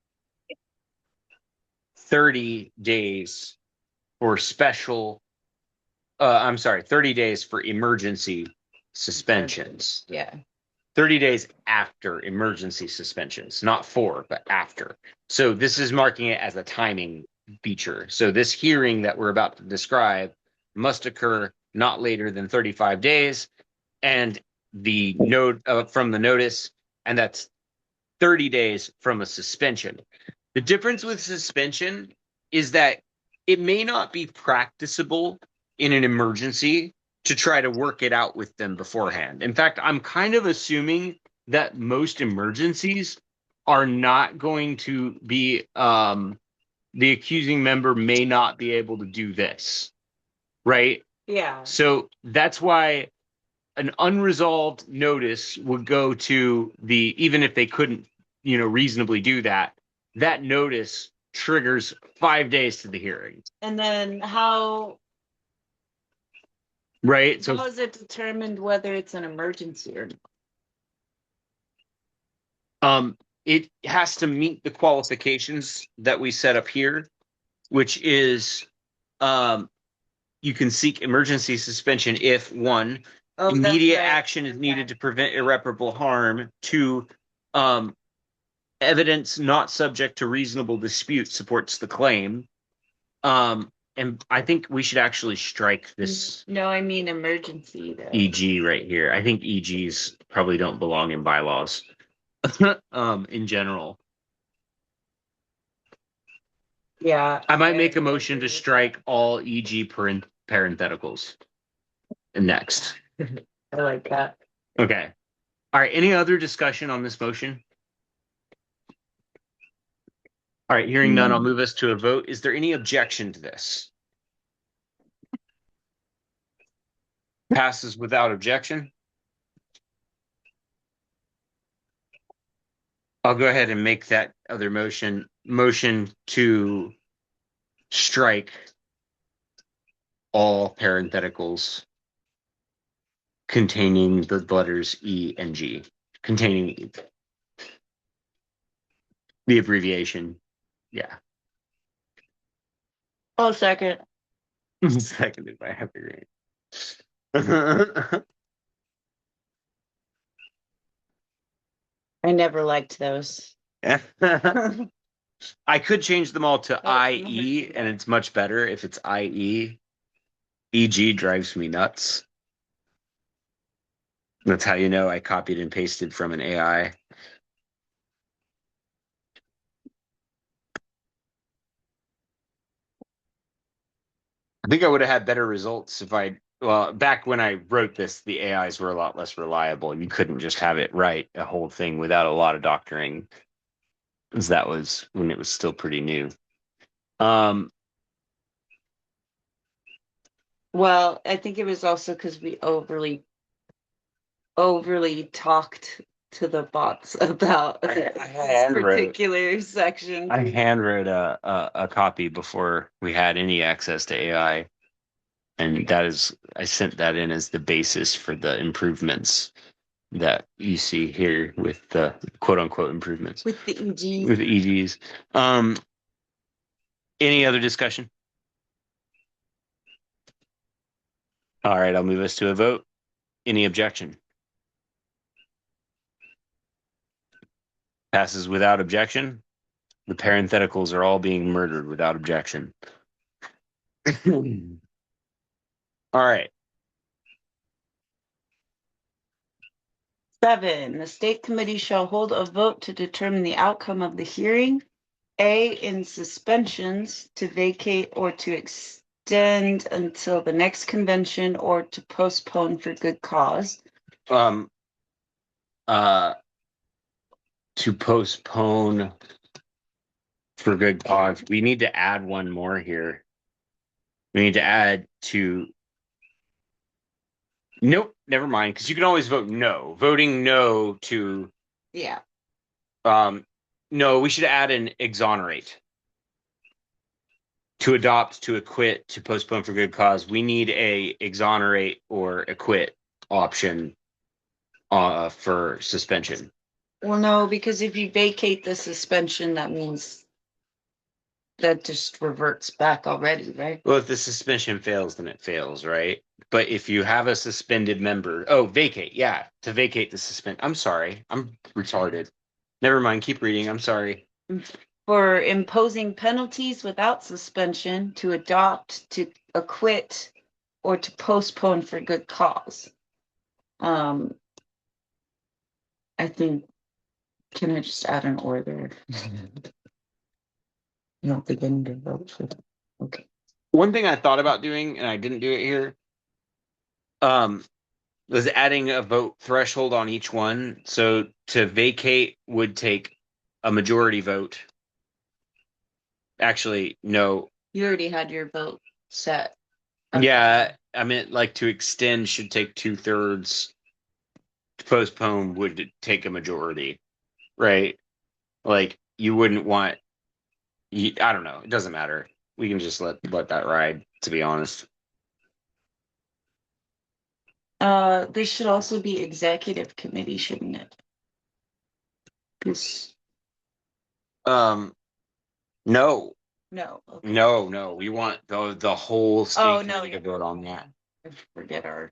30 days for special I'm sorry, 30 days for emergency suspensions. Yeah. 30 days after emergency suspensions, not for, but after. So this is marking it as a timing feature. So this hearing that we're about to describe must occur not later than 35 days, and the note from the notice, and that's 30 days from a suspension. The difference with suspension is that it may not be practicable in an emergency to try to work it out with them beforehand. In fact, I'm kind of assuming that most emergencies are not going to be, the accusing member may not be able to do this, right? Yeah. So that's why an unresolved notice would go to the, even if they couldn't, reasonably do that, that notice triggers 5 days to the hearing, And then how right? So is it determined whether it's an emergency or it has to meet the qualifications that we set up here, which is you can seek emergency suspension if one, immediate action is needed to prevent irreparable harm, two, evidence not subject to reasonable dispute supports the claim. And I think we should actually strike this No, I mean emergency though. EG right here. I think EGs probably don't belong in bylaws in general. Yeah. I might make a motion to strike all EG parentheticals next. I like that. Okay. All right. Any other discussion on this motion? All right. Hearing none, I'll move us to a vote. Is there any objection to this? Passes without objection. I'll go ahead and make that other motion to strike all parentheticals containing the letters E and G, containing the abbreviation. Yeah. Oh, second. Seconded by Abbra Green. I never liked those. I could change them all to IE, and it's much better if it's IE. EG drives me nuts. That's how you know I copied and pasted from an AI. I think I would have had better results if back when I wrote this, the AIs were a lot less reliable. You couldn't just have it write a whole thing without a lot of doctoring, because that was when it was still pretty new. Well, I think it was also because we overly talked to the bots about this particular section. I handwrote a copy before we had any access to AI, and I sent that in as the basis for the improvements that you see here with the quote unquote improvements With the EG. with EGs. Any other discussion? All right, I'll move us to a vote. Any objection? Passes without objection. The parentheticals are all being murdered without objection. All right. 7, the state committee shall hold a vote to determine the outcome of the hearing. A, in suspensions, to vacate or to extend until the next convention or to postpone for good cause. To postpone for good cause. We need to add one more here. We need to add to. Nope, never mind, because you can always vote no. Voting no to. Yeah. No, we should add an exonerate. To adopt, to acquit, to postpone for good cause. We need a exonerate or acquit option for suspension. Well, no, because if you vacate the suspension, that means that just reverts back already, right? Well, if the suspension fails, then it fails, right? But if you have a suspended member, vacate, yeah, to vacate the suspend. I'm sorry, I'm retarded. Never mind, keep reading. I'm sorry. For imposing penalties without suspension, to adopt, to acquit, or to postpone for good cause. I think, can I just add an or there? I don't think I need to vote for that. Okay. One thing I thought about doing, and I didn't do it here, was adding a vote threshold on each one. So to vacate would take a majority vote. Actually, no. You already had your vote set. Yeah, I meant like to extend should take 2/3. To postpone would take a majority, right? Like you wouldn't want. I don't know. It doesn't matter. We can just let that ride. To be honest. This should also be executive committee, shouldn't it? This, No, no. Okay. no. We want the whole state Oh, no, committee to vote on that. I forget our.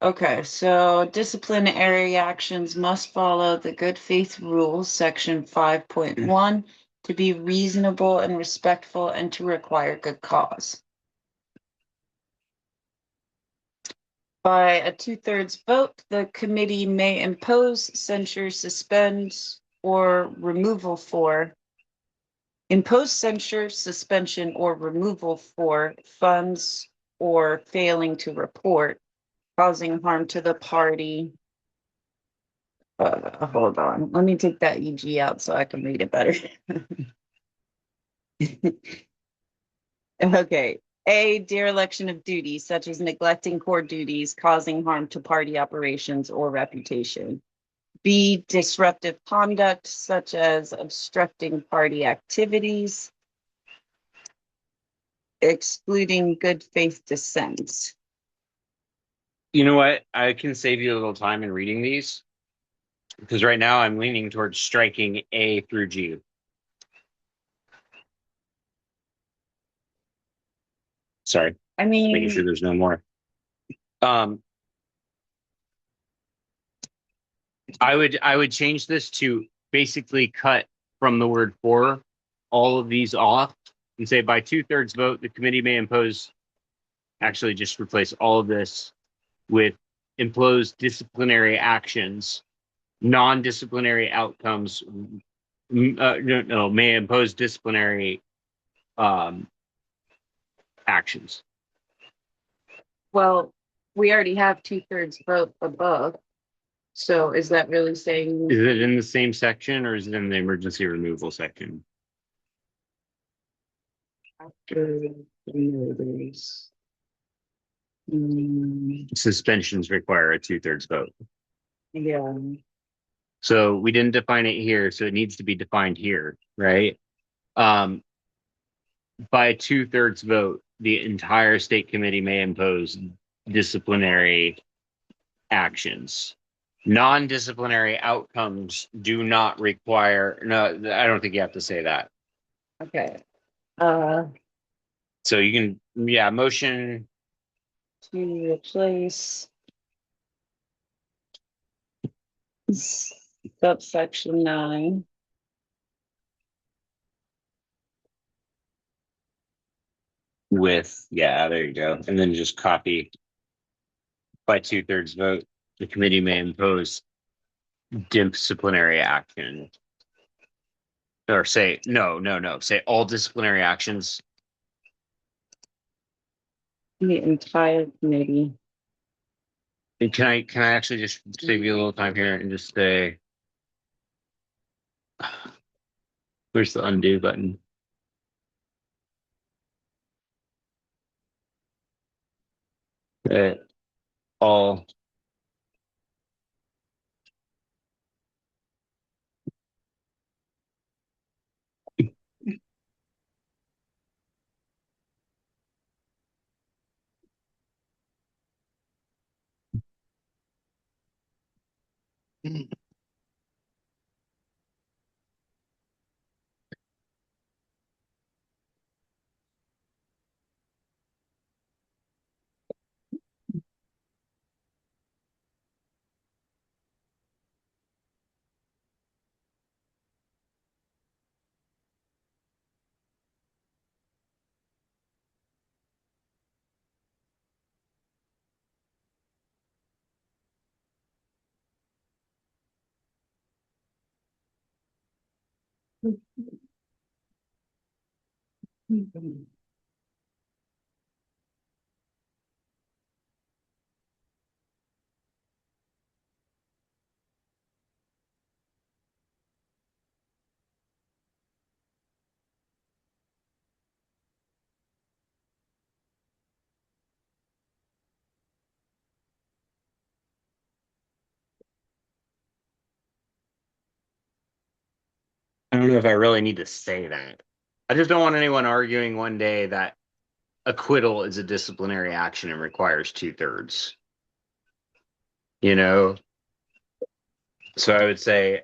Okay, so disciplinary actions must follow the good faith rules, section 5.1, to be reasonable and respectful and to require good cause. By a 2/3 vote, the committee may impose, censure, suspend, or removal for impose censure, suspension, or removal for funds or failing to report, causing harm to the party. Hold on, let me take that EG out so I can read it better. Okay. A, dereliction of duties, such as neglecting core duties, causing harm to party operations or reputation. B, disruptive conduct, such as obstructing party activities, excluding good faith dissents. You know what? I can save you a little time in reading these because right now I'm leaning towards striking A through G. Sorry, I making sure mean, there's no more. I would change this to basically cut from the word for all of these off and say by 2/3 vote, the committee may impose. Actually, just replace all of this with impose disciplinary actions, non-disciplinary outcomes. No, may impose disciplinary actions. well, we already have 2/3 vote above. So is that really saying? Is it in the same section or is it in the emergency removal section? After there's Suspensions require a 2/3 vote. yeah. So we didn't define it here, so it needs to be defined here, right? By a 2/3 vote, the entire state committee may impose disciplinary actions. Non-disciplinary outcomes do not require. No, I don't think you have to say that. Okay. So you can, yeah, motion. To replace subsection 9 With, yeah, there you go. And then just copy by 2/3 vote. The committee may impose disciplinary action. Or say, no. Say all disciplinary actions. the entire committee. And can I actually just save you a little time here and just say, where's the undo button? All I don't know if I really need to say that. I just don't want anyone arguing one day that acquittal is a disciplinary action and requires 2/3. You know? So I would say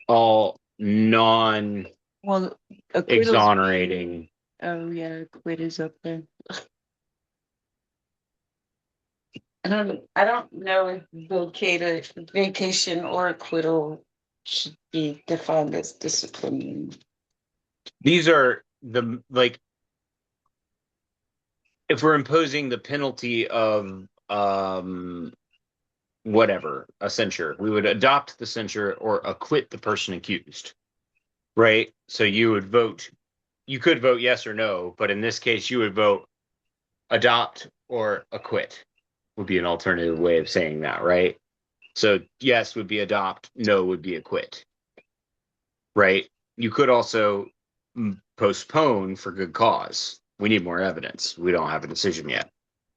all non Well, acquittals- exonerating. Oh yeah, quit is up there. I don't know if vacation or acquittal should be defined as discipline. These are the like if we're imposing the penalty of whatever, a censure, we would adopt the censure or acquit the person accused. Right? So you would vote, you could vote yes or no, but in this case you would vote adopt or acquit would be an alternative way of saying that, right? So yes would be adopt, no would be acquit. Right? You could also postpone for good cause. We need more evidence. We don't have a decision yet.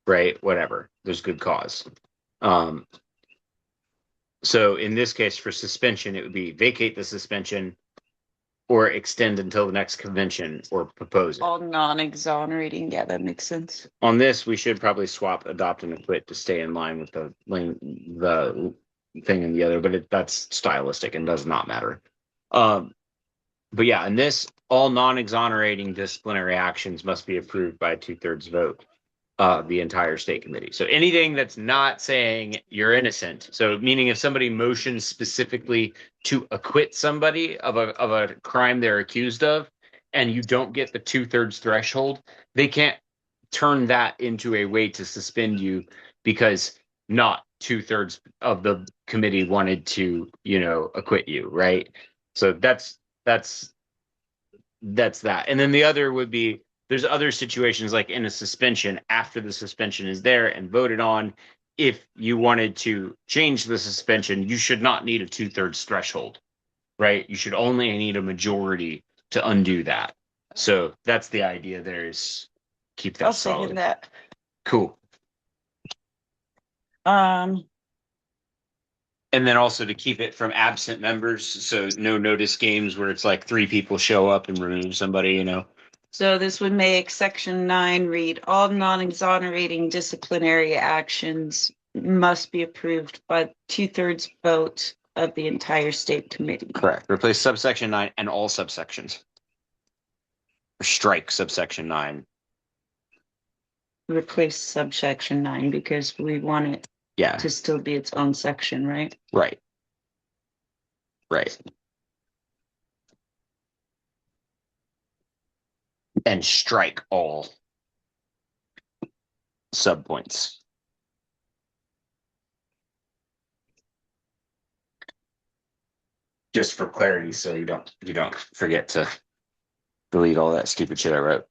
Right? Whatever. There's good cause. So in this case, for suspension, it would be vacate the suspension or extend until the next convention or propose it. All non-exonerating, yeah, that makes sense. On this, we should probably swap adopt and acquit to stay in line with the thing in the other, but that's stylistic and does not matter. But yeah, in this, all non-exonerating disciplinary actions must be approved by a 2/3 vote of the entire state committee. So anything that's not saying you're innocent, so meaning if somebody motions specifically to acquit somebody of a crime they're accused of, and you don't get the 2/3 threshold, they can't turn that into a way to suspend you because not 2/3 of the committee wanted to, acquit you, right? So that's that. And then the other would be there's other situations like in a suspension after the suspension is there and voted on. If you wanted to change the suspension, you should not need a 2/3 threshold, right? You should only need a majority to undo that. So that's the idea. There's keep that I'll solid. second that. Cool. And then also to keep it from absent members, so no notice games where it's like 3 people show up and remove somebody, So this would make section 9 read, all non-exonerating disciplinary actions must be approved by 2/3 vote of the entire state committee. Correct. Replace subsection 9 and all subsections. Or strike subsection 9. Replace subsection 9 because we want it to still be its own section, right? Right. And strike all subpoints. Just for clarity, so you don't forget to delete all that stupid shit I wrote.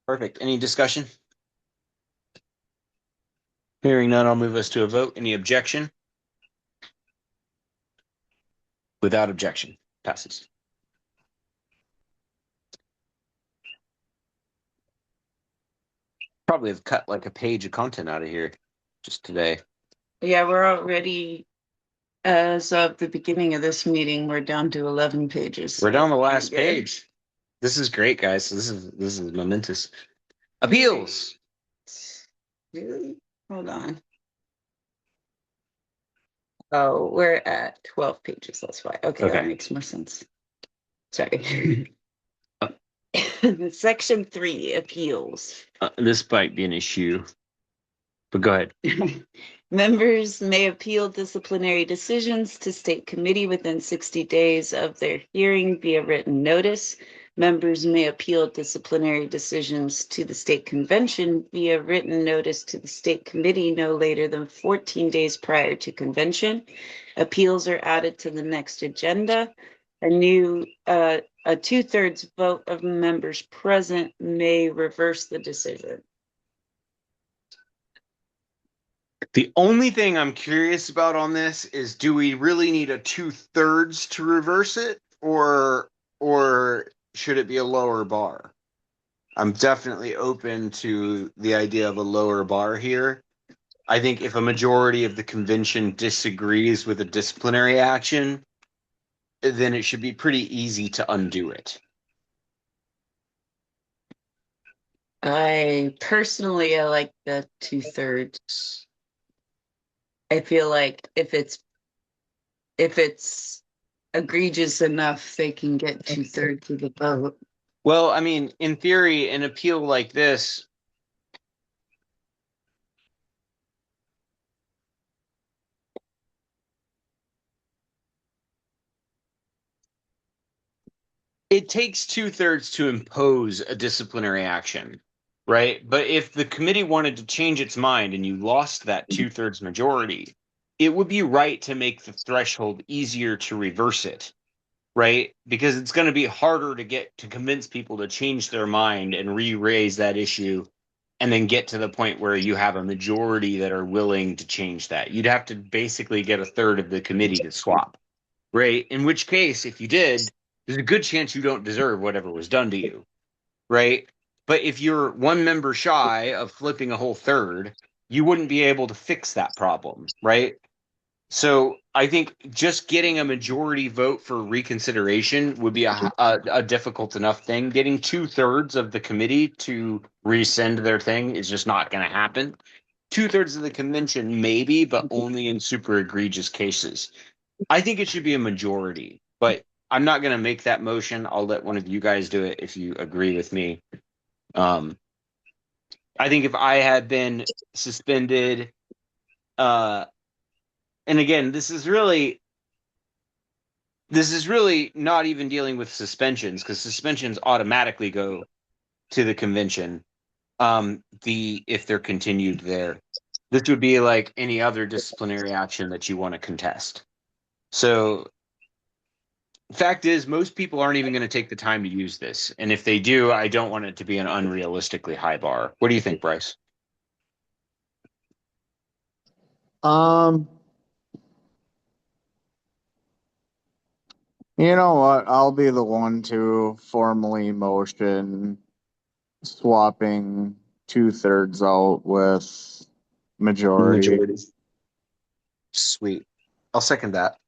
Perfect. Any discussion? Hearing none, I'll move us to a vote. Any objection? Without objection, passes. Probably have cut like a page of content out of here just today. Yeah, we're already, as of the beginning of this meeting, we're down to 11 pages. We're down the last page. This is great, guys. So this is momentous. Appeals. Really? Hold on. Oh, we're at 12 pages. That's why. Okay, that makes more sense. Sorry. Section 3, appeals. This might be an issue. But go ahead. Members may appeal disciplinary decisions to state committee within 60 days of their hearing via written notice. Members may appeal disciplinary decisions to the state convention via written notice to the state committee no later than 14 days prior to convention. Appeals are added to the next agenda. A 2/3 vote of members present may reverse the decision. The only thing I'm curious about on this is, do we really need a 2/3 to reverse it, or should it be a lower bar? I'm definitely open to the idea of a lower bar here. I think if a majority of the convention disagrees with a disciplinary action, then it should be pretty easy to undo it. I like the 2/3. I feel like if it's egregious enough, they can get 2/3 of the vote. Well, I mean, in theory, an appeal like this, it takes 2/3 to impose a disciplinary action, right? But if the committee wanted to change its mind and you lost that 2/3 majority, it would be right to make the threshold easier to reverse it, right? Because it's going to be harder to convince people to change their mind and re-raise that issue and then get to the point where you have a majority that are willing to change that. You'd have to basically get a third of the committee to swap, right? In which case, if you did, there's a good chance you don't deserve whatever was done to you, right? But if you're one member shy of flipping a whole third, you wouldn't be able to fix that problem, right? So I think just getting a majority vote for reconsideration would be a difficult enough thing. Getting 2/3 of the committee to rescind their thing is just not going to happen. 2/3 of the convention, maybe, but only in super egregious cases. I think it should be a majority, but I'm not going to make that motion. I'll let one of you guys do it if you agree with me. I think if I had been suspended, and again, this is really not even dealing with suspensions, because suspensions automatically go to the convention. If they're continued there, this would be like any other disciplinary action that you want to contest. So fact is, most people aren't even going to take the time to use this. And if they do, I don't want it to be an unrealistically high bar. What do you think, Bryce? You know what? I'll be the one to formally motion swapping 2/3 out with majority. Sweet. I'll second that.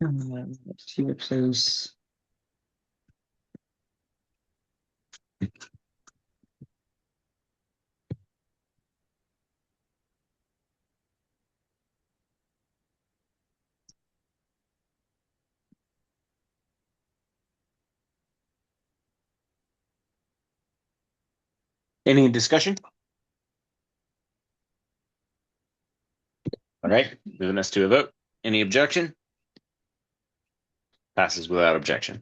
Let's see what says. Any discussion? All right, moving us to a vote. Any objection? Passes without objection.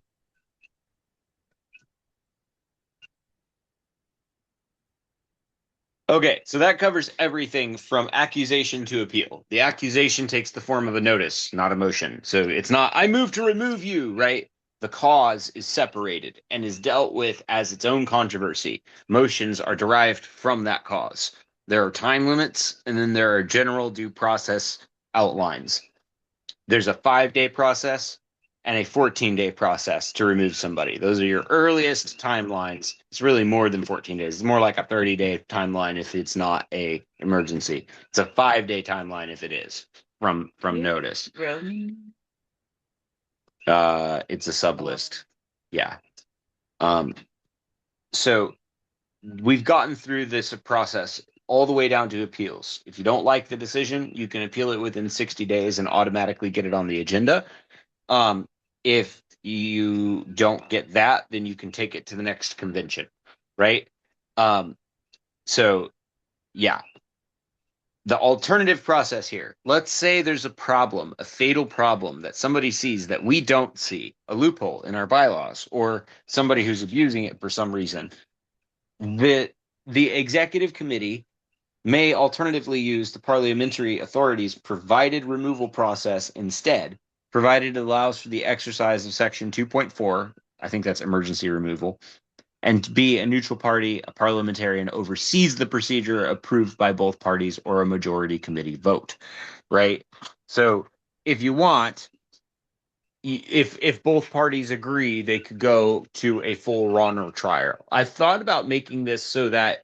Okay, so that covers everything from accusation to appeal. The accusation takes the form of a notice, not a motion. So it's not, I move to remove you, right? The cause is separated and is dealt with as its own controversy. Motions are derived from that cause. There are time limits, and then there are general due process outlines. There's a 5-day process and a 14-day process to remove somebody. Those are your earliest timelines. It's really more than 14 days. It's more like a 30-day timeline if it's not a emergency. It's a 5-day timeline if it is from notice. It's a sub list. Yeah. So we've gotten through this process all the way down to appeals. If you don't like the decision, you can appeal it within 60 days and automatically get it on the agenda. If you don't get that, then you can take it to the next convention, right? So yeah. The alternative process here. Let's say there's a problem, a fatal problem that somebody sees that we don't see, a loophole in our bylaws, or somebody who's abusing it for some reason. The executive committee may alternatively use the parliamentary authorities' provided removal process instead, provided it allows for the exercise of Section 2.4, I think that's emergency removal, and to be a neutral party, a parliamentarian oversees the procedure approved by both parties or a majority committee vote, right? So if you want, if both parties agree, they could go to a full runner trial. I've thought about making this so that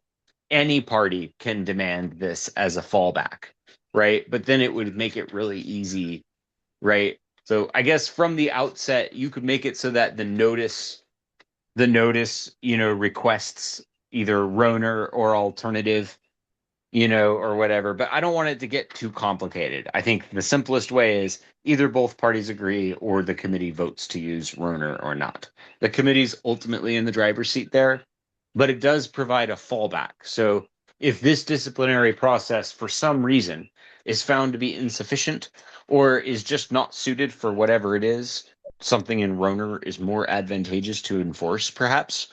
any party can demand this as a fallback, right? But then it would make it really easy, right? So I guess from the outset, you could make it so that the notice, requests either Roner or alternative, or whatever. But I don't want it to get too complicated. I think the simplest way is either both parties agree or the committee votes to use Roner or not. The committee's ultimately in the driver's seat there, but it does provide a fallback. So if this disciplinary process for some reason is found to be insufficient or is just not suited for whatever it is, something in Roner is more advantageous to enforce, perhaps,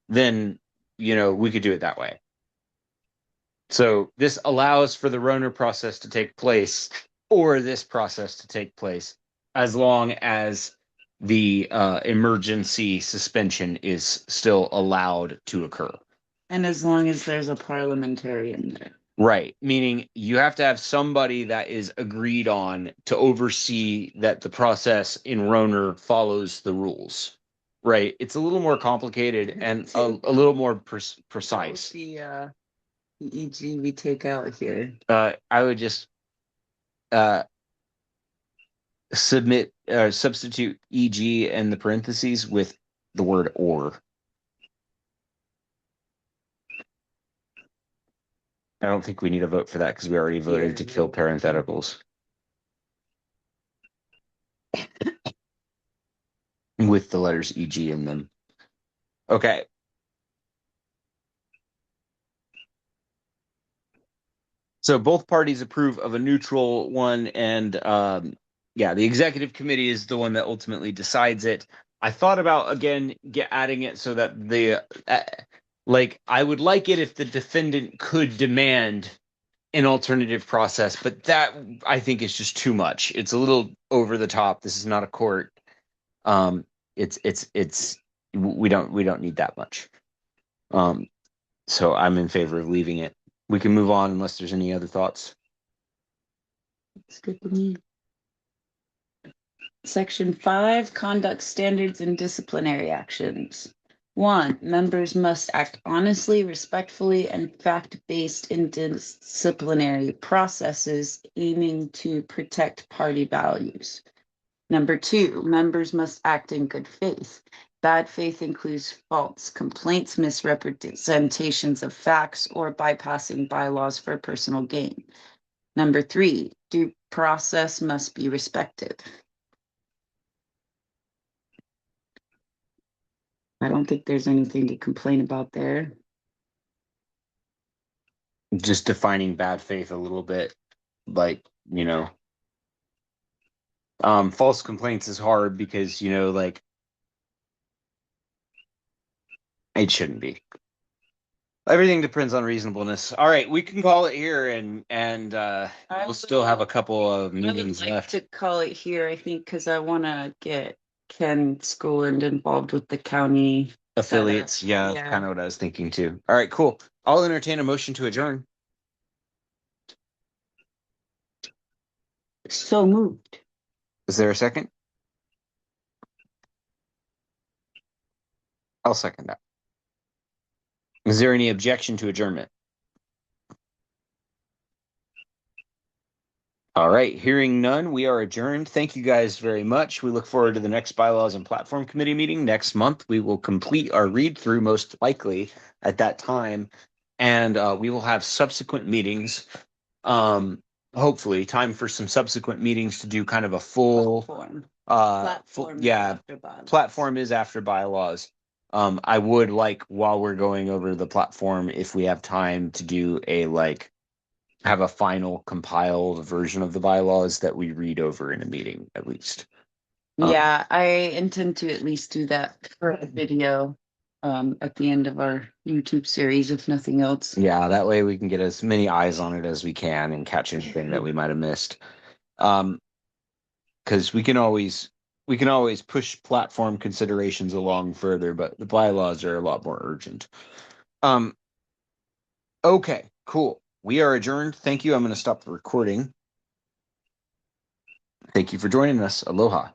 then, we could do it that way. So this allows for the Roner process to take place or this process to take place as long as the emergency suspension is still allowed to occur. And as long as there's a parliamentarian there. Right. Meaning you have to have somebody that is agreed on to oversee that the process in Roner follows the rules. Right. It's a little more complicated and a little more precise. The EG we take out here. I would just substitute EG and the parentheses with the word or. I don't think we need a vote for that because we already voted to kill parentheticals. With the letters EG in them. Okay. So both parties approve of a neutral one, and the executive committee is the one that ultimately decides it. I thought about again adding it so that the I would like it if the defendant could demand an alternative process, but that I think is just too much. It's a little over the top. This is not a court. It's we don't need that much. So I'm in favor of leaving it. We can move on unless there's any other thoughts. It's good to me. Section 5, conduct standards and disciplinary actions. 1. Members must act honestly, respectfully, and fact-based in disciplinary processes aiming to protect party values. Number 2, members must act in good faith. Bad faith includes false complaints, misrepresentations of facts, or bypassing bylaws for personal gain. Number 3, due process must be respected. I don't think there's anything to complain about there. Just defining bad faith a little bit, false complaints is hard because, it shouldn't be. Everything depends on reasonableness. All right, we can call it here, and we'll still have a couple of meetings left. To call it here, I think, because I want to get Ken Schooland involved with the county affiliates. Yeah, that's kind of what I was thinking too. All right, cool. I'll entertain a motion to adjourn. So moved. Is there a second? I'll second that. Is there any objection to adjournment? All right, hearing none, we are adjourned. Thank you guys very much. We look forward to the next Bylaws and Platform Committee meeting next month. We will complete our read through most likely at that time and we will have subsequent meetings. Hopefully, time for some subsequent meetings to do kind of a full Platform. platform. Yeah, After bylaws. platform is after bylaws. I would like, while we're going over the platform, if we have time to do a have a final compiled version of the bylaws that we read over in a meeting at least. Yeah, I intend to at least do that for a video at the end of our YouTube series, if nothing else. Yeah, that way we can get as many eyes on it as we can and catch anything that we might have missed. Because we can always push platform considerations along further, but the bylaws are a lot more urgent. Okay, cool. We are adjourned. Thank you. I'm going to stop the recording. Thank you for joining us. Aloha.